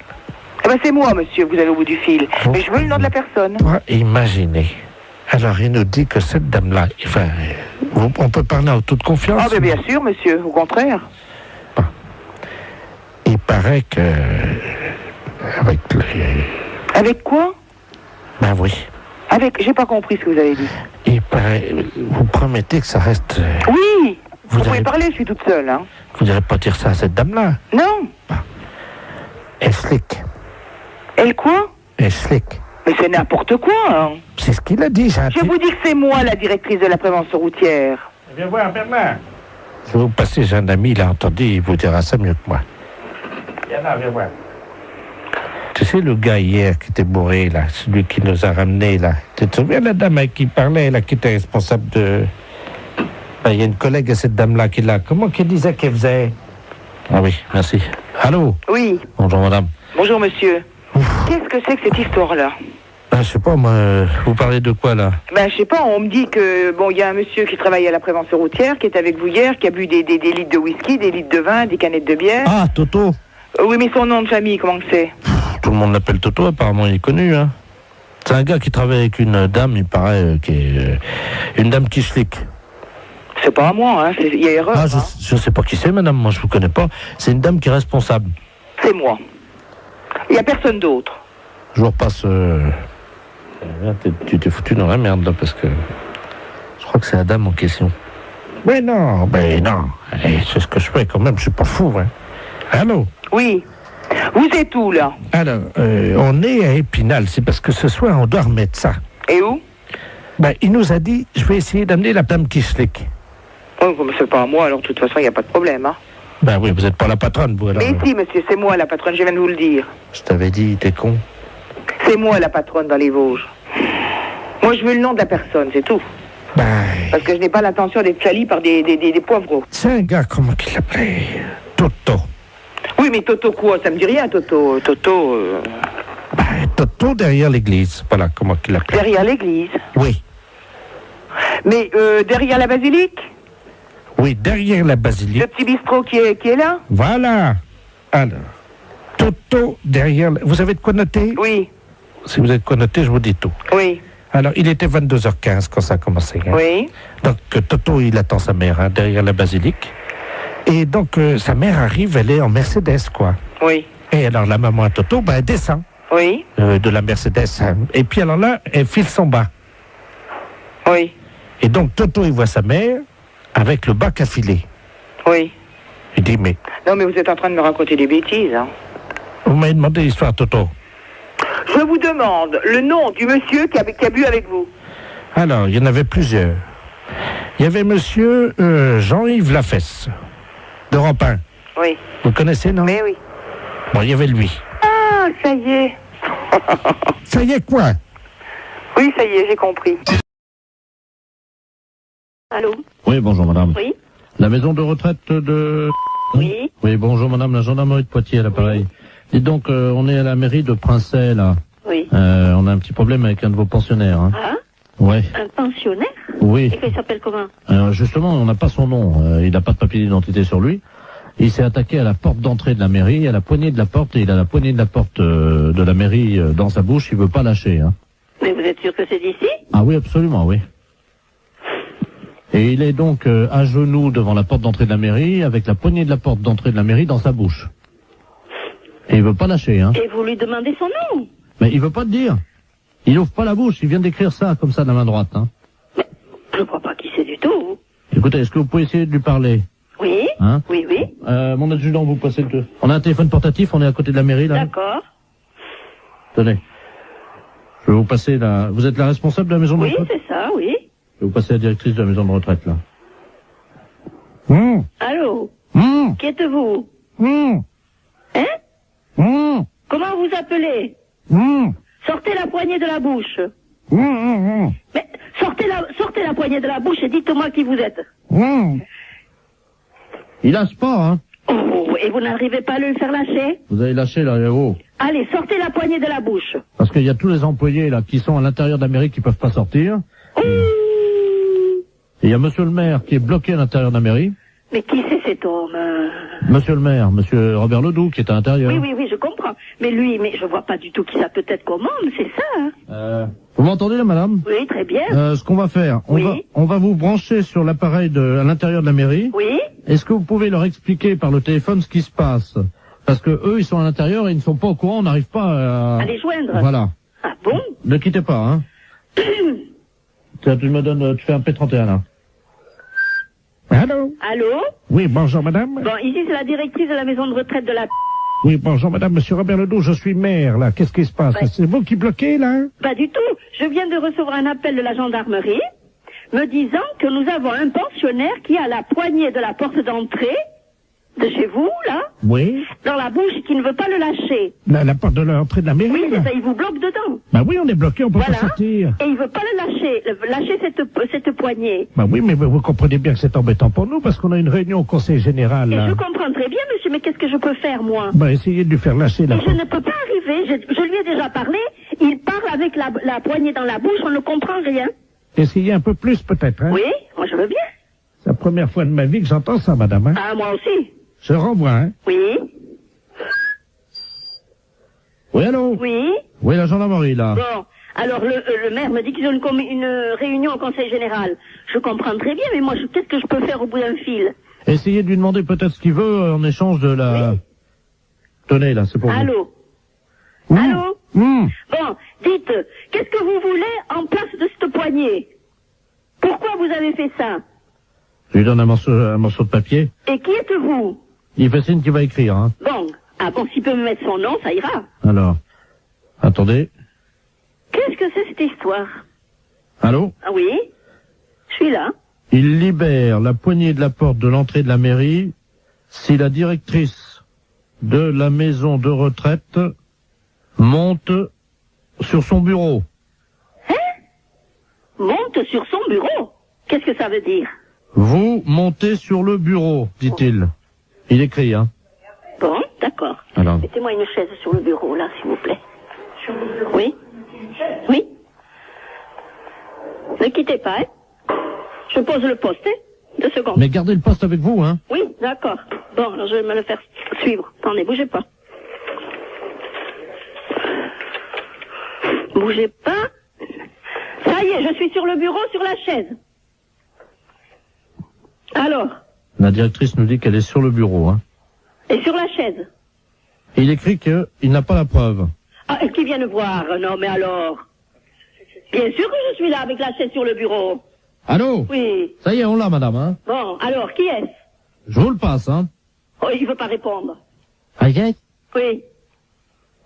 C'est moi, monsieur, vous allez au bout du fil. Mais je veux le nom de la personne. Imaginez. Alors, il nous dit que cette dame-là, enfin, on peut parler en toute confiance. Ah, bien sûr, monsieur, au contraire. Bon. Il paraît que... Avec quoi? Ben oui. J'ai pas compris ce que vous avez dit. Il paraît... Vous promettez que ça reste... Oui. Vous pouvez parler, je suis toute seule, hein. Vous n'irez pas dire ça à cette dame-là? Non. Bon. Elle slick. Elle quoi? Elle slick. Mais c'est n'importe quoi, hein. C'est ce qu'il a dit, Je vous dis que c'est moi, la directrice de la prévention routière. Viens voir, Bernard. Je vais vous passer, j'ai un ami, il a entendu, il vous dira ça mieux que moi. Viens là, viens voir. Tu sais, le gars hier qui était bourré, là, celui qui nous a ramenés, là. Tu te souviens, la dame avec qui parlait, là, qui était responsable de... Il y a une collègue à cette dame-là qui l'a... Comment qu'elle disait qu'elle faisait? Ah oui, merci. Allô? Oui. Bonjour, madame. Bonjour, monsieur. Qu'est-ce que c'est que cette histoire-là? Je sais pas, moi, vous parlez de quoi, là? Je sais pas, on me dit que, il y a un monsieur qui travaille à la prévention routière, qui est avec vous hier, qui a bu des litres de whisky, des litres de vin, des canettes de bière. Ah, Toto? Oui, mais son nom de famille, comment que c'est? Tout le monde l'appelle Toto, apparemment, il est connu, hein. C'est un gars qui travaille avec une dame, il paraît, qui est... une dame qui slick. C'est pas à moi, hein, il y a erreur. Ah, je sais pas qui c'est, madame, moi, je vous connais pas. C'est une dame qui est responsable. C'est moi. Il y a personne d'autre. Je vous repasse... Tu t'es foutu dans la merde, là, parce que... Je crois que c'est la dame en question. Mais non. C'est ce que je fais, quand même, je suis pas fou, hein. Allô? Oui. Vous êtes où, là? Alors, on est à Épinal. C'est parce que ce soir, on doit remettre ça. Et où? Ben, il nous a dit, je vais essayer d'amener la dame Kislik. Oh, mais c'est pas à moi, alors de toute façon, il n'y a pas de problème, hein. Ben oui, vous n'êtes pas la patronne, vous, alors. Mais si, monsieur, c'est moi la patronne, je viens de vous le dire. Je t'avais dit, t'es con. C'est moi la patronne dans les Vosges. Moi, je veux le nom de la personne, c'est tout. Ben... Parce que je n'ai pas l'intention d'être salie par des poivreaux. C'est un gars, comment qu'il l'appelait? Toto. Oui, mais Toto quoi? Ça me dit rien, Toto. Ben, Toto derrière l'église. Voilà, comment qu'il l'appelait. Derrière l'église? Oui. Mais derrière la basilique? Oui, derrière la basilique. Le petit bistrot qui est là? Voilà. Alors, Toto derrière... Vous avez de quoi noter? Oui. Si vous avez de quoi noter, je vous dis tout. Oui. Alors, il était 22h15 quand ça a commencé. Hein. Oui. Donc, Toto, il attend sa mère hein, derrière la basilique. Et donc, sa mère arrive, elle est en Mercedes, quoi. Oui. Et alors, la maman à Toto, ben, elle descend. Oui. De la Mercedes. Hein. Et puis, alors là, elle file son bas. Oui. Et donc, Toto, il voit sa mère avec le bac à filer. Oui. Il dit, mais... Non, mais vous êtes en train de me raconter des bêtises, hein. Vous m'avez demandé l'histoire, Toto. Je vous demande le nom du monsieur qui a bu avec vous. Alors, il y en avait plusieurs. Il y avait monsieur Jean-Yves Lafesse, d'Europe 1. Oui. Vous le connaissez, non? Mais oui. Bon, il y avait lui. Ah, ça y est. Ça y est, quoi? Oui, ça y est, j'ai compris. Allô? Oui, bonjour madame. Oui. La maison de retraite de... Oui. Oui, bonjour madame, la gendarmerie de Poitiers à l'appareil. Oui. Dites donc, on est à la mairie de Princey, là. Oui. On a un petit problème avec un de vos pensionnaires. Hein. Ah? Ouais. Un pensionnaire? Oui. Et qu'il s'appelle comment? Justement, on n'a pas son nom. Il n'a pas de papier d'identité sur lui. Il s'est attaqué à la porte d'entrée de la mairie, à la poignée de la porte, et il a la poignée de la porte de la mairie dans sa bouche. Il veut pas lâcher. Hein. Mais vous êtes sûr que c'est d'ici? Ah oui, absolument, oui. Et il est donc à genoux devant la porte d'entrée de la mairie, avec la poignée de la porte d'entrée de la mairie dans sa bouche. Et il veut pas lâcher, hein. Et vous lui demandez son nom? Mais il veut pas te dire. Il ouvre pas la bouche, il vient d'écrire ça, comme ça, de la main droite, hein. Mais je crois pas qui c'est du tout. Écoutez, est-ce que vous pouvez essayer de lui parler? Oui. Hein? Oui, oui. Mon adjudant, vous passez le... On a un téléphone portatif, on est à côté de la mairie, là. D'accord. Tenez. Je vais vous passer la... Vous êtes la responsable de la maison de retraite? Oui, c'est ça, oui. Je vais vous passer la directrice de la maison de retraite, là. Allô? Qui êtes-vous? Hein? Comment vous appelez? Sortez la poignée de la bouche. Mais sortez la poignée de la bouche et dites-moi qui vous êtes. Il lâche pas, hein. Oh, et vous n'arrivez pas à le faire lâcher? Vous avez lâché, là, haut. Allez, sortez la poignée de la bouche. Parce qu'il y a tous les employés, là, qui sont à l'intérieur de la mairie qui peuvent pas sortir. Et il y a monsieur le maire qui est bloqué à l'intérieur de la mairie. Mais qui c'est cet homme? Monsieur le maire, monsieur Robert Ledoux, qui est à l'intérieur. Oui, je comprends. Mais lui, je vois pas du tout qui ça peut être comme homme, c'est ça, hein? Vous m'entendez, là, madame? Oui, très bien. Ce qu'on va faire, on va vous brancher sur l'appareil à l'intérieur de la mairie. Oui. Est-ce que vous pouvez leur expliquer par le téléphone ce qui se passe? Parce que eux, ils sont à l'intérieur et ils ne sont pas au courant, on n'arrive pas à les joindre. Voilà. Ah bon? Ne quittez pas, hein. Tiens, tu fais un P31, là. Allô? Allô? Oui, bonjour madame. Bon, ici c'est la directrice de la maison de retraite de la... Oui, bonjour madame, monsieur Robert Ledoux, je suis maire, là. Qu'est-ce qui se passe? Ouais. C'est vous qui bloquez, là? Pas du tout. Je viens de recevoir un appel de la gendarmerie me disant que nous avons un pensionnaire qui a la poignée de la porte d'entrée de chez vous, là, Oui. dans la bouche, qui ne veut pas le lâcher. La porte de l'entrée de la mairie, Oui, là? c'est ça, il vous bloque dedans. Bah oui, on est bloqué, on peut Voilà. pas sortir. Et il veut pas le lâcher cette poignée. Bah oui, mais vous comprenez bien que c'est embêtant pour nous, parce qu'on a une réunion au conseil général, Et là. je comprends très bien, monsieur, mais qu'est-ce que je peux faire, moi? Bah essayez de lui faire lâcher la Et je ne peux pas arriver, je lui ai déjà parlé, il parle avec la poignée dans la bouche, on ne comprend rien. Essayez un peu plus, peut-être, hein? Oui, moi je veux bien. C'est la première fois de ma vie que j'entends ça, madame, hein? Ah, moi aussi. Je renvoie, hein? Oui. Oui, allô? Oui. Oui, la gendarmerie, là. Bon, alors le maire me dit qu'ils ont une réunion au conseil général. Je comprends très bien, mais moi, qu'est-ce que je peux faire au bout d'un fil? Essayez de lui demander peut-être ce qu'il veut en échange de la... Oui. Tenez, là, c'est pour Allô? vous. Allô? Bon, dites, qu'est-ce que vous voulez en place de cette poignée? Pourquoi vous avez fait ça? Je lui donne un morceau de papier. Et qui êtes-vous? Il fait signe qu'il va écrire, hein. Bon, Ah bon, s'il peut me mettre son nom, ça ira. Alors, attendez. Qu'est-ce que c'est cette histoire? Allô? Ah oui, je suis là. Il libère la poignée de la porte de l'entrée de la mairie si la directrice de la maison de retraite monte sur son bureau. Hein? Monte sur son bureau? Qu'est-ce que ça veut dire? Vous montez sur le bureau, dit-il. Il écrit, hein. Bon, d'accord. Alors. Mettez-moi une chaise sur le bureau, là, s'il vous plaît. Oui? Oui? Ne quittez pas, hein? Je pose le poste, hein? 2 secondes. Mais gardez le poste avec vous, hein. Oui, d'accord. Bon, alors je vais me le faire suivre. Attendez, bougez pas. Bougez pas. Ça y est, je suis sur le bureau, sur la chaise. Alors? La directrice nous dit qu'elle est sur le bureau, hein. Et sur la chaise? Et il écrit qu'il n'a pas la preuve. Ah, et qui viennent voir? Non, mais alors? Bien sûr que je suis là avec la chaise sur le bureau. Allô? Oui. Ça y est, on l'a, madame, hein. Bon, alors, qui est-ce? Je vous le passe, hein. Oh, il veut pas répondre. Agathe, Oui.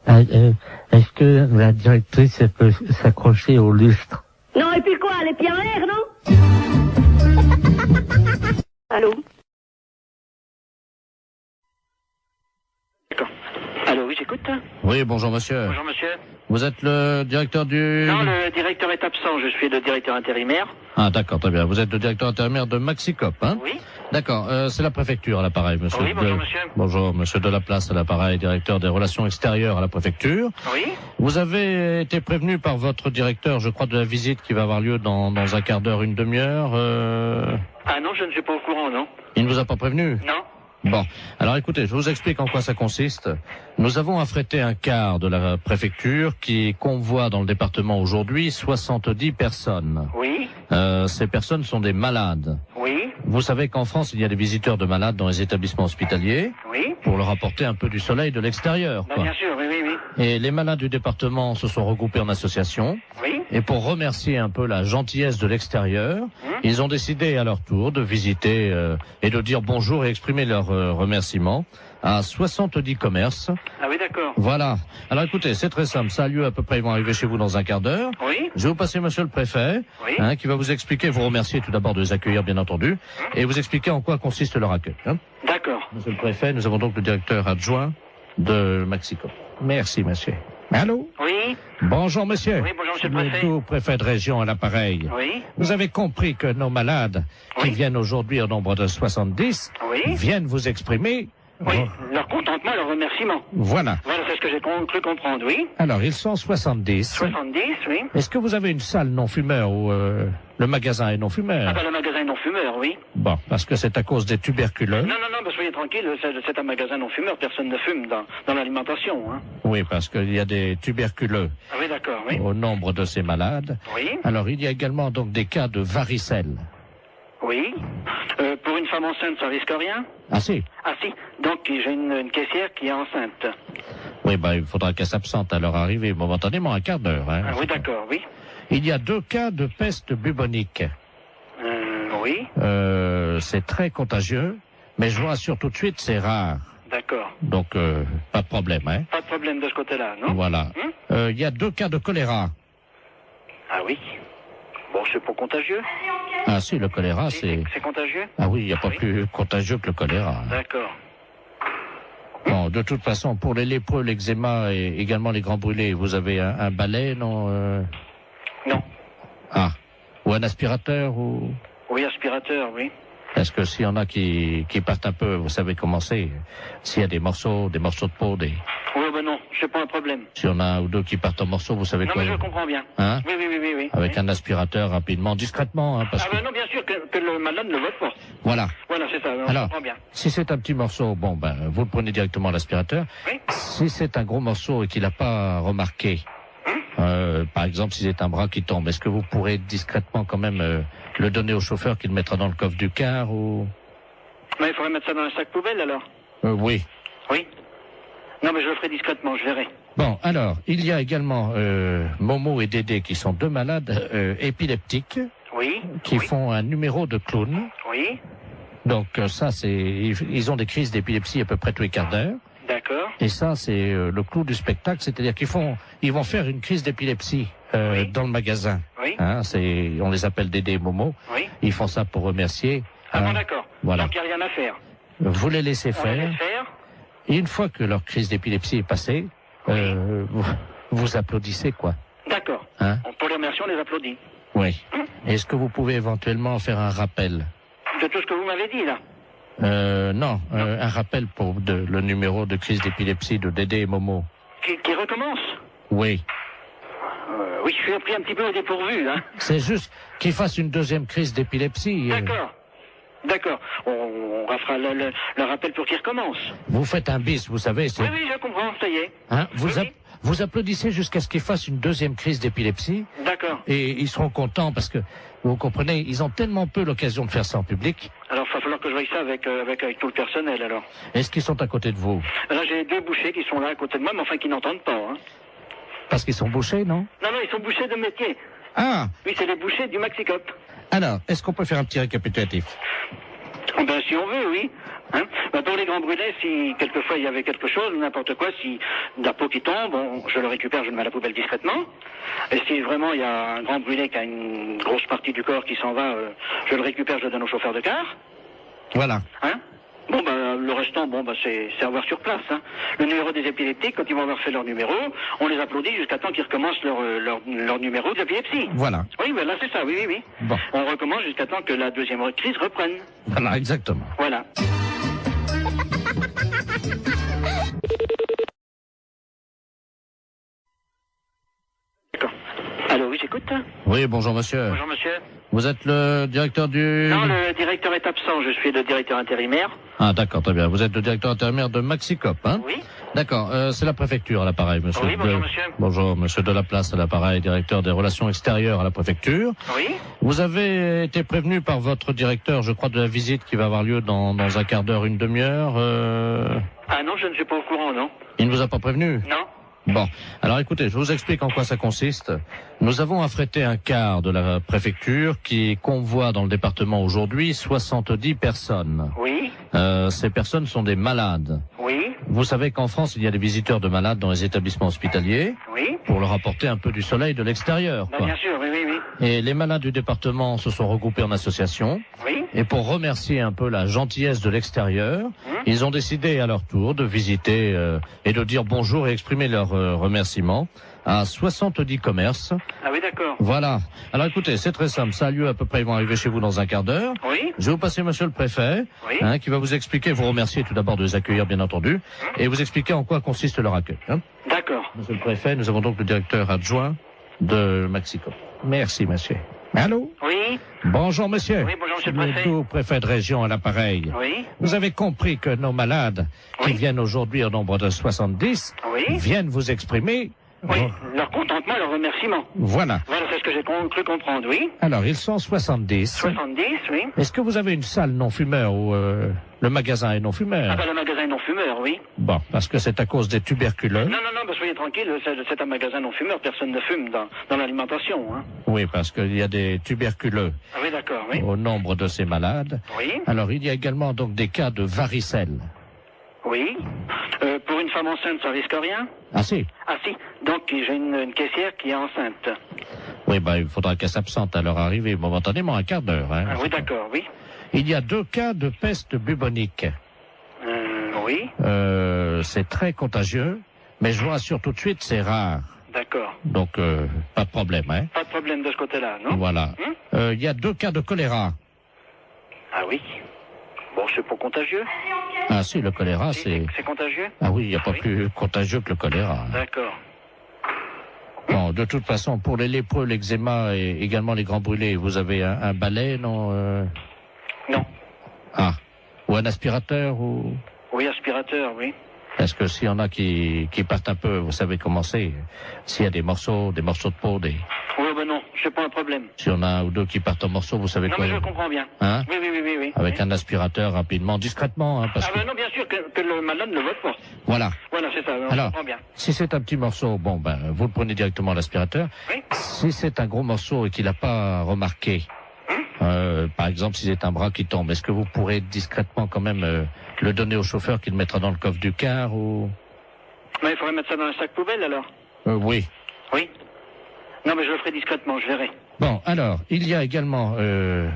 est-ce que la directrice elle peut s'accrocher au lustre? Non, et puis quoi? Les pieds en l'air, non? Allô? Allô, oui, j'écoute. Oui, bonjour monsieur. Bonjour monsieur. Vous êtes le directeur du... Non, le directeur est absent, je suis le directeur intérimaire. Ah d'accord, très bien. Vous êtes le directeur intérimaire de Maxicop, hein? Oui. D'accord, c'est la préfecture à l'appareil, monsieur. Oui, bonjour monsieur. Bonjour, monsieur Delaplace à l'appareil, directeur des relations extérieures à la préfecture. Oui. Vous avez été prévenu par votre directeur, je crois, de la visite qui va avoir lieu dans un quart d'heure, une demi-heure. Ah non, je ne suis pas au courant, non. Il ne vous a pas prévenu? Non. Bon, alors écoutez, je vous explique en quoi ça consiste. Nous avons affrété un car de la préfecture qui convoie dans le département aujourd'hui 70 personnes. Oui. Ces personnes sont des malades. Oui. Vous savez qu'en France, il y a des visiteurs de malades dans les établissements hospitaliers. Oui. Pour leur apporter un peu du soleil de l'extérieur. Bien sûr, oui, oui, oui. Et les malades du département se sont regroupés en association. Oui. Et pour remercier un peu la gentillesse de l'extérieur, ils ont décidé à leur tour de visiter et de dire bonjour et exprimer leur remerciement à 70 commerces. Ah oui, d'accord. Voilà. Alors écoutez, c'est très simple. Ça a lieu à peu près, ils vont arriver chez vous dans un quart d'heure. Oui. Je vais vous passer monsieur le préfet, Oui. qui va vous expliquer, vous remercier tout d'abord de les accueillir, bien entendu, et vous expliquer en quoi consiste leur accueil. D'accord. Monsieur le préfet, nous avons donc le directeur adjoint de Maxicop. Merci, monsieur. Allô? Oui. Bonjour, monsieur. Oui, bonjour, monsieur le préfet. Tout préfet de région à l'appareil. Oui. Vous avez compris que nos malades, qui viennent aujourd'hui au nombre de 70, viennent vous exprimer... Oui, leur contentement, leur remerciement. Voilà. Voilà, c'est ce que j'ai cru comprendre, oui. Alors, ils sont 70. 70, oui. Est-ce que vous avez une salle non-fumeur ou le magasin est non-fumeur? Ah ben, le magasin non-fumeur, oui. Bon, parce que c'est à cause des tuberculeux. Non, ben, soyez tranquille, c'est un magasin non-fumeur, personne ne fume dans l'alimentation, hein. Oui, parce qu'il y a des tuberculeux. Ah oui, d'accord, oui. Au nombre de ces malades. Oui. Alors, il y a également donc des cas de varicelle. Oui. Pour une femme enceinte, ça risque rien? Ah si. Ah si. Donc, j'ai une caissière qui est enceinte. Oui, il faudra qu'elle s'absente à leur arrivée momentanément, un quart d'heure. Hein, ah oui, d'accord, oui. Il y a 2 cas de peste bubonique. Oui. C'est très contagieux, mais je vous rassure tout de suite, c'est rare. D'accord. Donc, pas de problème, hein. Pas de problème de ce côté-là, non? Voilà. Il y a 2 cas de choléra. Ah oui. Bon, c'est pas contagieux. Ah si, le choléra, c'est... C'est contagieux? Ah oui, il n'y a pas plus contagieux que le choléra. D'accord. Bon, de toute façon, pour les lépreux, l'eczéma et également les grands brûlés, vous avez un balai, non Non. Ah. Ou un aspirateur, ou... Oui, aspirateur, oui. Parce que s'il y en a qui partent un peu, vous savez comment c'est. S'il y a des morceaux de peau, des... Oui, ben non, c'est pas un problème. S'il y en a un ou 2 qui partent en morceaux, vous savez non, quoi. Non, mais je comprends bien. Hein? Oui. Avec un aspirateur, rapidement, discrètement, hein, parce que... ben non, bien sûr que le malade ne vote pas. Voilà. Voilà, c'est ça, on alors, comprend bien. Si c'est un petit morceau, vous le prenez directement à l'aspirateur. Oui. Si c'est un gros morceau et qu'il n'a pas remarqué, par exemple, si c'est un bras qui tombe, est-ce que vous pourrez discrètement quand même le donner au chauffeur qui le mettra dans le coffre du car ou... Mais il faudrait mettre ça dans un sac poubelle, alors? Oui. Oui. Non, mais je le ferai discrètement, je verrai. Bon, alors, il y a également Momo et Dédé qui sont 2 malades épileptiques. Oui. Qui font un numéro de clown. Oui. Donc ça, ils ont des crises d'épilepsie à peu près tous les quarts d'heure. D'accord. D'accord. Et ça, c'est le clou du spectacle, c'est-à-dire ils vont faire une crise d'épilepsie dans le magasin. Oui. Hein, on les appelle Dédé et Momo. Oui. Ils font ça pour remercier. Ah bon, d'accord. Voilà. Donc il n'y a rien à faire. Vous les laissez On les faire. laisse faire. Et une fois que leur crise d'épilepsie est passée, vous applaudissez, quoi. D'accord. Hein? Pour les remercier, on les applaudit. Oui. Est-ce que vous pouvez éventuellement faire un rappel? De tout ce que vous m'avez dit, là. Non. Un rappel pour le numéro de crise d'épilepsie de Dédé et Momo. Qui recommence? Oui. Oui, je suis pris un petit peu au dépourvu, hein. C'est juste qu'ils fassent une deuxième crise d'épilepsie. D'accord. D'accord. On fera le rappel pour qu'ils recommencent. Vous faites un bis, vous savez. Oui, je comprends, ça y est. Hein, vous applaudissez jusqu'à ce qu'ils fassent une deuxième crise d'épilepsie. D'accord. Et ils seront contents parce que, vous comprenez, ils ont tellement peu l'occasion de faire ça en public. Alors, il va falloir que je voie ça avec tout le personnel, alors. Est-ce qu'ils sont à côté de vous? Là, j'ai 2 bouchers qui sont là à côté de moi, mais enfin qui n'entendent pas, hein. Parce qu'ils sont bouchés, non? Non, ils sont bouchers de métier. Ah! Oui, c'est les bouchers du Maxicop. Alors, est-ce qu'on peut faire un petit récapitulatif? Ben, si on veut, oui. Hein, pour les grands brûlés, si quelquefois il y avait quelque chose, n'importe quoi, si de la peau qui tombe, je le récupère, je le mets à la poubelle discrètement. Et si vraiment il y a un grand brûlé qui a une grosse partie du corps qui s'en va, je le récupère, je le donne au chauffeur de car. Voilà. Hein? Bon, le restant, c'est à voir sur place. Hein. Le numéro des épileptiques, quand ils vont avoir fait leur numéro, on les applaudit jusqu'à temps qu'ils recommencent leur numéro d'épilepsie. Voilà. Oui, là c'est ça, oui. Bon. On recommence jusqu'à temps que la deuxième crise reprenne. Voilà, exactement. Voilà. D'accord. Allô, oui, j'écoute. Oui, bonjour monsieur. Bonjour monsieur. Vous êtes le directeur du... Non, le directeur est absent, je suis le directeur intérimaire. Ah d'accord, très bien. Vous êtes le directeur intérimaire de Maxicop, hein? Oui. D'accord, c'est la préfecture à l'appareil, monsieur. Oui, bonjour monsieur. Bonjour, monsieur Delaplace à l'appareil, directeur des relations extérieures à la préfecture. Oui. Vous avez été prévenu par votre directeur, je crois, de la visite qui va avoir lieu dans un quart d'heure, une demi-heure. Ah non, je ne suis pas au courant, non. Il ne vous a pas prévenu? Non. Bon, alors écoutez, je vous explique en quoi ça consiste. Nous avons affrété un car de la préfecture qui convoie dans le département aujourd'hui 70 personnes. Oui. Ces personnes sont des malades. Oui. Vous savez qu'en France, il y a des visiteurs de malades dans les établissements hospitaliers. Oui. Pour leur apporter un peu du soleil de l'extérieur. Bien sûr, oui. Et les malades du département se sont regroupés en association. Oui. Et pour remercier un peu la gentillesse de l'extérieur, ils ont décidé à leur tour de visiter et de dire bonjour et exprimer leur remerciement à 70 commerces. Ah oui, d'accord. Voilà. Alors écoutez, c'est très simple. Ça a lieu à peu près, ils vont arriver chez vous dans un quart d'heure. Oui. Je vais vous passer monsieur le préfet, qui va vous expliquer, vous remercier tout d'abord de les accueillir, bien entendu, et vous expliquer en quoi consiste leur accueil. D'accord. Monsieur le préfet, nous avons donc le directeur adjoint de Maxicop. Merci, monsieur. Allô? Oui. Bonjour, monsieur. Oui, bonjour, monsieur le préfet. Tout préfet de région à l'appareil. Oui. Vous avez compris que nos malades, qui viennent aujourd'hui au nombre de 70, viennent vous exprimer... Oui, leur contentement et leur remerciement. Voilà. Voilà, c'est ce que j'ai cru comprendre, oui. Alors, ils sont 70. 70, oui. Est-ce que vous avez une salle non-fumeur ou le magasin est non-fumeur? Ah le magasin est non-fumeur, oui. Bon, parce que c'est à cause des tuberculeux. Non, soyez tranquille, c'est un magasin non-fumeur, personne ne fume dans l'alimentation, hein. Oui, parce qu'il y a des tuberculeux. Ah oui, d'accord, oui. Au nombre de ces malades. Oui. Alors, il y a également donc des cas de varicelle. Oui. Pour une femme enceinte, ça risque rien? Ah si. Ah si. Donc j'ai une caissière qui est enceinte. Oui, il faudra qu'elle s'absente à leur arrivée momentanément, un quart d'heure. Hein. Ah oui, d'accord, oui. Il y a 2 cas de peste bubonique. Oui. C'est très contagieux, mais je vous rassure tout de suite, c'est rare. D'accord. Donc, pas de problème, hein. Pas de problème de ce côté-là, non? Voilà. Il y a 2 cas de choléra. Ah oui. Bon, c'est pas contagieux. Ah si, le choléra, c'est... C'est contagieux? Ah oui, il n'y a pas plus contagieux que le choléra. D'accord. Bon, de toute façon, pour les lépreux, l'eczéma et également les grands brûlés, vous avez un balai, non Non. Ah. Ou un aspirateur ou... Oui, aspirateur, oui. Est-ce que s'il y en a qui partent un peu, vous savez comment c'est? S'il y a des morceaux de peau, des... Oui, non, c'est pas un problème. S'il y en a un ou 2 qui partent en morceaux, vous savez non, quoi? Non, mais je comprends bien. Hein? Oui. Avec un aspirateur rapidement, discrètement, hein, parce que... non, bien sûr que le malade ne vote pas. Voilà. Voilà, c'est ça, on alors, comprend bien. Si c'est un petit morceau, vous le prenez directement à l'aspirateur. Oui. Si c'est un gros morceau et qu'il n'a pas remarqué, Par exemple, si c'est un bras qui tombe, est-ce que vous pourrez discrètement quand même le donner au chauffeur qui le mettra dans le coffre du car ou... Mais il faudrait mettre ça dans un sac poubelle alors. Oui. Oui. Non, mais je le ferai discrètement, je verrai. Bon, alors, il y a également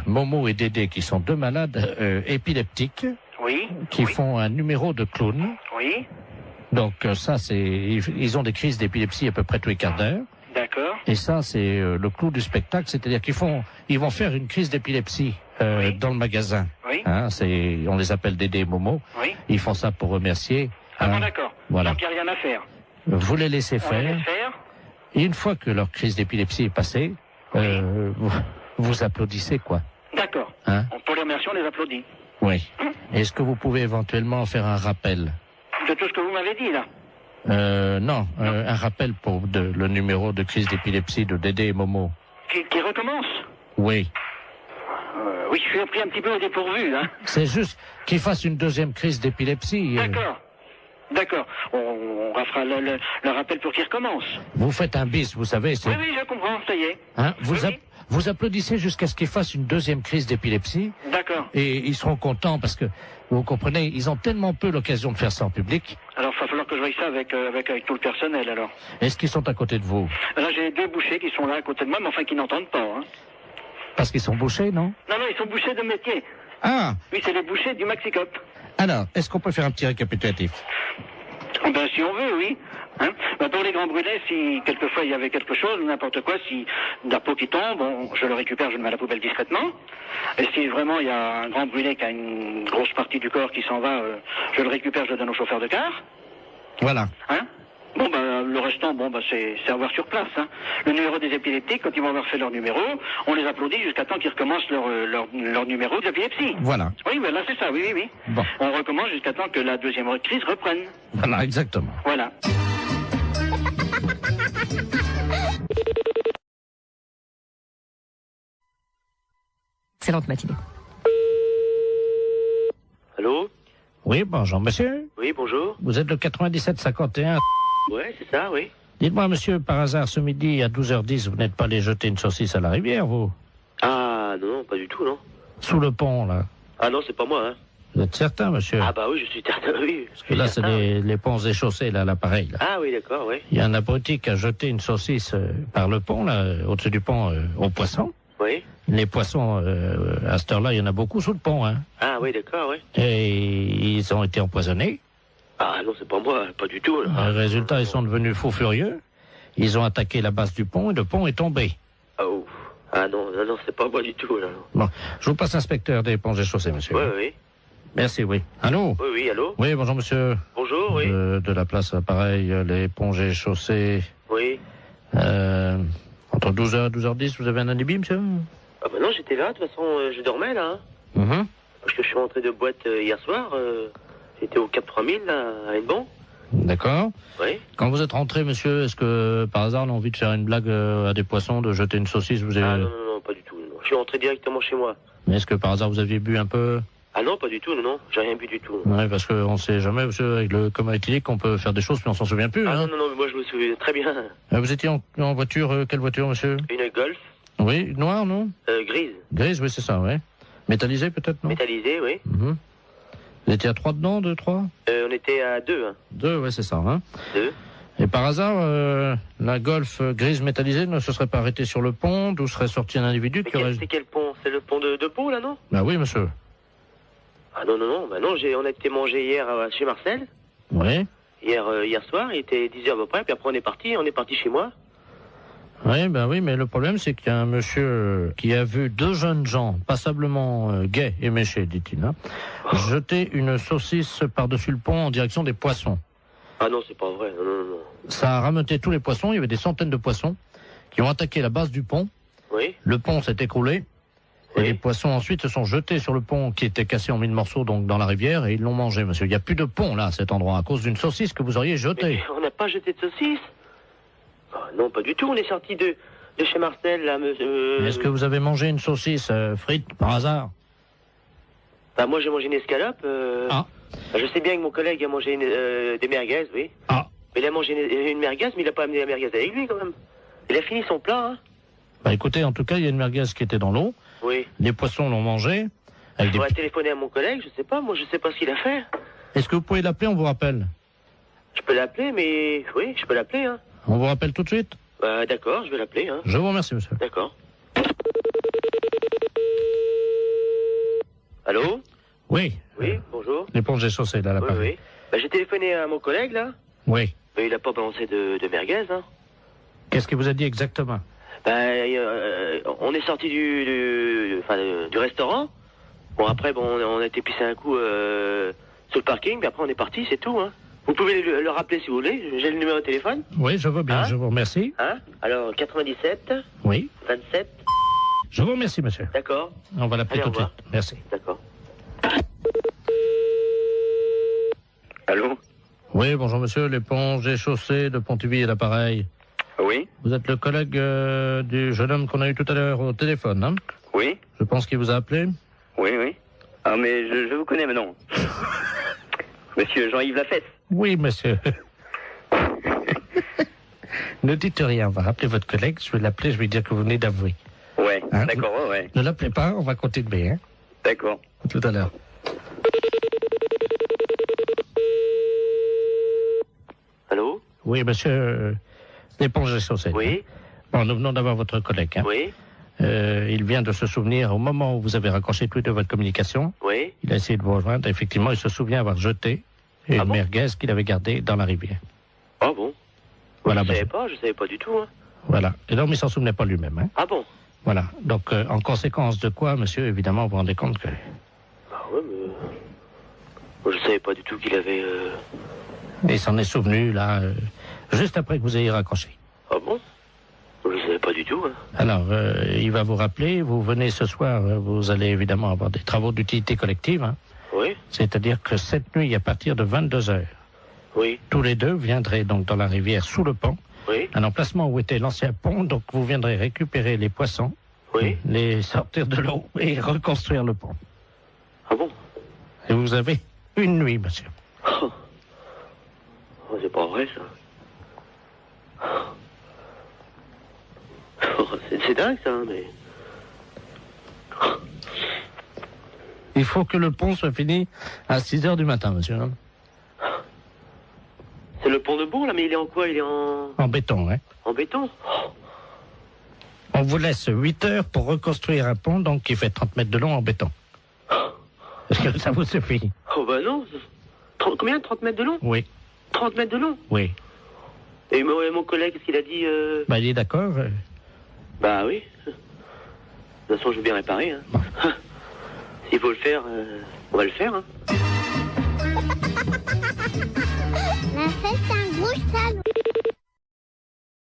Momo et Dédé qui sont deux malades épileptiques. Oui. Qui font un numéro de clown. Oui. Donc ça, ils ont des crises d'épilepsie à peu près tous les quarts d'heure. D'accord. Et ça, c'est le clou du spectacle, c'est-à-dire ils vont faire une crise d'épilepsie dans le magasin. Oui. Hein, on les appelle Dédé et Momo. Oui. Ils font ça pour remercier. Ah bon, d'accord. Voilà. Donc il n'y a rien à faire. Vous les laissez On les faire. laisse faire. Et une fois que leur crise d'épilepsie est passée, vous applaudissez quoi. D'accord. Hein? Pour les remercier, on les applaudit. Oui. Est-ce que vous pouvez éventuellement faire un rappel? De tout ce que vous m'avez dit là. Non, un rappel pour le numéro de crise d'épilepsie de Dédé et Momo. Qui recommence? Oui. Oui, je suis pris un petit peu au dépourvu, hein. C'est juste qu'ils fassent une deuxième crise d'épilepsie. D'accord. D'accord. On fera le rappel pour qu'ils recommencent. Vous faites un bis, vous savez. Oui, oui, je comprends, ça y est. Hein, vous applaudissez jusqu'à ce qu'ils fassent une deuxième crise d'épilepsie. D'accord. Et ils seront contents parce que, vous comprenez, ils ont tellement peu l'occasion de faire ça en public. Alors, il va falloir que je voie ça avec tout le personnel, alors. Est-ce qu'ils sont à côté de vous? Là, j'ai deux bouchers qui sont là à côté de moi, mais enfin qui n'entendent pas, hein. Parce qu'ils sont bouchés, non? Non, ils sont bouchers de métier. Ah! Oui, c'est les bouchers du Maxicop. Alors, est-ce qu'on peut faire un petit récapitulatif? Ben, si on veut, oui. Hein, pour les grands brûlés, si quelquefois il y avait quelque chose, n'importe quoi, si de la peau qui tombe, je le récupère, je le mets à la poubelle discrètement. Et si vraiment il y a un grand brûlé qui a une grosse partie du corps qui s'en va, je le récupère, je le donne au chauffeur de car. Voilà. Hein? Bon, le restant, c'est à voir sur place. Hein. Le numéro des épileptiques, quand ils vont avoir fait leur numéro, on les applaudit jusqu'à temps qu'ils recommencent leur numéro d'épilepsie. Voilà. Oui, là c'est ça, oui. Bon. On recommence jusqu'à temps que la deuxième crise reprenne. Voilà, exactement. Voilà. Excellente matinée. Allô? Oui, bonjour, monsieur. Oui, bonjour. Vous êtes le 9751. Ouais, c'est ça, oui. Dites-moi, monsieur, par hasard, ce midi, à 12h10, vous n'êtes pas allé jeter une saucisse à la rivière, vous? Ah, non, pas du tout, non. Sous le pont, là. Ah non, c'est pas moi, hein. Vous êtes certain, monsieur? Ah bah oui, je suis certain, oui. Parce que là, c'est les ponts échaussés, là, l'appareil, là. Ah oui, d'accord, oui. Il y a un abruti qui a jeté une saucisse par le pont, là, au-dessus du pont, aux poissons. Oui. Les poissons, à cette heure-là, il y en a beaucoup sous le pont, hein. Ah oui, d'accord, oui. Et ils ont été empoisonnés. Ah non, c'est pas moi, pas du tout, là. Résultat, ils sont devenus fous furieux. Ils ont attaqué la base du pont et le pont est tombé. Oh. Ah non, c'est pas moi du tout, là. Bon, je vous passe l'inspecteur des ponts et chaussées, monsieur. Oui. Merci, oui. Allô? Oui, allô? Oui, bonjour, monsieur. Bonjour, oui. De la place, pareil, les ponts et chaussées. Oui. Entre 12h et 12h10, vous avez un alibi, monsieur? Ah bah non, j'étais là, de toute façon, je dormais, là. Parce que je suis rentré de boîte hier soir, j'étais au Cap 3000, là, à Hennebon. D'accord. Oui. Quand vous êtes rentré, monsieur, est-ce que, par hasard, on a envie de faire une blague à des poissons, de jeter une saucisse, vous avez... Ah non, pas du tout, non. Je suis rentré directement chez moi. Mais est-ce que, par hasard, vous aviez bu un peu? Ah non, pas du tout, non, j'ai rien bu du tout. Oui, parce qu'on sait jamais, monsieur, avec le coma éthylique, on peut faire des choses, mais on s'en souvient plus, Ah hein. non, mais moi je me souviens très bien. Vous étiez en voiture, quelle voiture, monsieur? Une Golf. Oui, noire, non? Grise. Grise, oui, c'est ça, oui. Métallisée, peut-être, non? Métallisée, oui. Vous étiez à 3 dedans, 2, 3? On était à 2, hein. 2, oui, c'est ça, hein. 2. Et par hasard, la Golf grise métallisée ne se serait pas arrêtée sur le pont, d'où serait sorti un individu qui aurait... C'est quel pont? C'est le pont de Pau, là, non? Bah oui, monsieur. Ah non, on a été manger hier chez Marcel. Oui. Hier soir, il était 10h à peu près, puis après on est parti chez moi. Oui, mais le problème c'est qu'il y a un monsieur qui a vu deux jeunes gens, passablement gais et méchés, dit-il, hein, jeter une saucisse par-dessus le pont en direction des poissons. Ah non, c'est pas vrai, non. Ça a rameuté tous les poissons, il y avait des centaines de poissons qui ont attaqué la base du pont. Oui. Le pont s'est écroulé. Et les poissons ensuite se sont jetés sur le pont qui était cassé en 1000 morceaux donc dans la rivière et ils l'ont mangé, monsieur. Il n'y a plus de pont là à cet endroit à cause d'une saucisse que vous auriez jetée. Mais on n'a pas jeté de saucisse. Non, pas du tout. On est sorti de chez Marcel là, monsieur. Est-ce que vous avez mangé une saucisse frite par hasard? Bah moi j'ai mangé une escalope. Je sais bien que mon collègue a mangé des merguez, oui. Mais il a mangé une merguez, mais il n'a pas amené la merguez avec lui quand même. Il a fini son plat, hein. Bah écoutez, en tout cas, il y a une merguez qui était dans l'eau. Oui. Les poissons l'ont mangé. Je pourrais téléphoner à mon collègue, je sais pas, moi je sais pas ce qu'il a fait. Est-ce que vous pouvez l'appeler, on vous rappelle? Je peux l'appeler, mais... Oui, je peux l'appeler, hein. On vous rappelle tout de suite? D'accord, je vais l'appeler, hein. Je vous remercie, monsieur. D'accord. Allô? Oui. Oui, bonjour. L'éponge des chaussées, là, l'appareil. Oui, oui. J'ai téléphoné à mon collègue, là. Oui. Mais il a pas balancé de merguez, hein. Qu'est-ce qu'il vous a dit exactement? On est sorti du restaurant. Bon, après, on a été pisser un coup sur le parking, puis après on est parti, c'est tout, hein. Vous pouvez le rappeler si vous voulez, j'ai le numéro de téléphone. Oui, je veux bien, je vous remercie. Hein? Alors, 97. Oui. 27. Je vous remercie, monsieur. D'accord. On va l'appeler tout de suite. Merci. D'accord. Allô? Oui, bonjour monsieur, l'éponge des chaussées de Pontivy et l'appareil. Oui. Vous êtes le collègue du jeune homme qu'on a eu tout à l'heure au téléphone, hein? Oui. Je pense qu'il vous a appelé. Oui, oui. Ah, mais je vous connais maintenant. Monsieur Jean-Yves Lafesse. Oui, monsieur. Ne dites rien, on va rappeler votre collègue, je vais l'appeler, je vais dire que vous venez d'avouer. Ouais, hein, d'accord, ouais. Ne l'appelez pas, on va continuer, hein? D'accord. À tout à l'heure. Allô? Oui, monsieur, l'éponge des chaussées. Oui. Hein? Bon, nous venons d'avoir votre collègue, hein? Oui. Il vient de se souvenir, au moment où vous avez raccroché plus de votre communication, oui. Il a essayé de vous rejoindre, effectivement, il se souvient avoir jeté une merguez qu'il avait gardée dans la rivière. Ah bon? Voilà, je savais pas du tout, hein. Voilà. Et donc, il s'en souvenait pas lui-même, hein. Ah bon? Voilà. Donc, en conséquence de quoi, monsieur, évidemment, vous vous rendez compte que... Ah ouais, mais... Moi, je savais pas du tout qu'il avait... Et il s'en est souvenu, là, juste après que vous ayez raccroché. Ah bon? Je ne savais pas du tout. Hein. Alors, il va vous rappeler, vous venez ce soir, vous allez évidemment avoir des travaux d'utilité collective. Hein. Oui. C'est-à-dire que cette nuit, à partir de 22h, oui. Tous les deux viendraient donc dans la rivière sous le pont, oui. Un emplacement où était l'ancien pont, donc vous viendrez récupérer les poissons, oui. Les sortir de l'eau et reconstruire le pont. Ah bon? Et vous avez une nuit, monsieur. Oh, c'est pas vrai, ça. C'est dingue, ça, mais... Il faut que le pont soit fini à 6h du matin, monsieur. C'est le pont de Bourg, là, mais il est en quoi? Il est en... En béton, hein. En béton? On vous laisse 8 heures pour reconstruire un pont, donc qui fait 30 mètres de long en béton. Est-ce que ça vous suffit? Oh, bah non. Combien? 30 mètres de long? Oui. 30 mètres de long? Oui. Et mon collègue, qu'est-ce qu'il a dit? Bah, il est d'accord. Bah oui. De toute façon, je vais bien réparer. Hein. Bon. S'il faut le faire, on va le faire. Hein. La fête, c'est un gros salaud.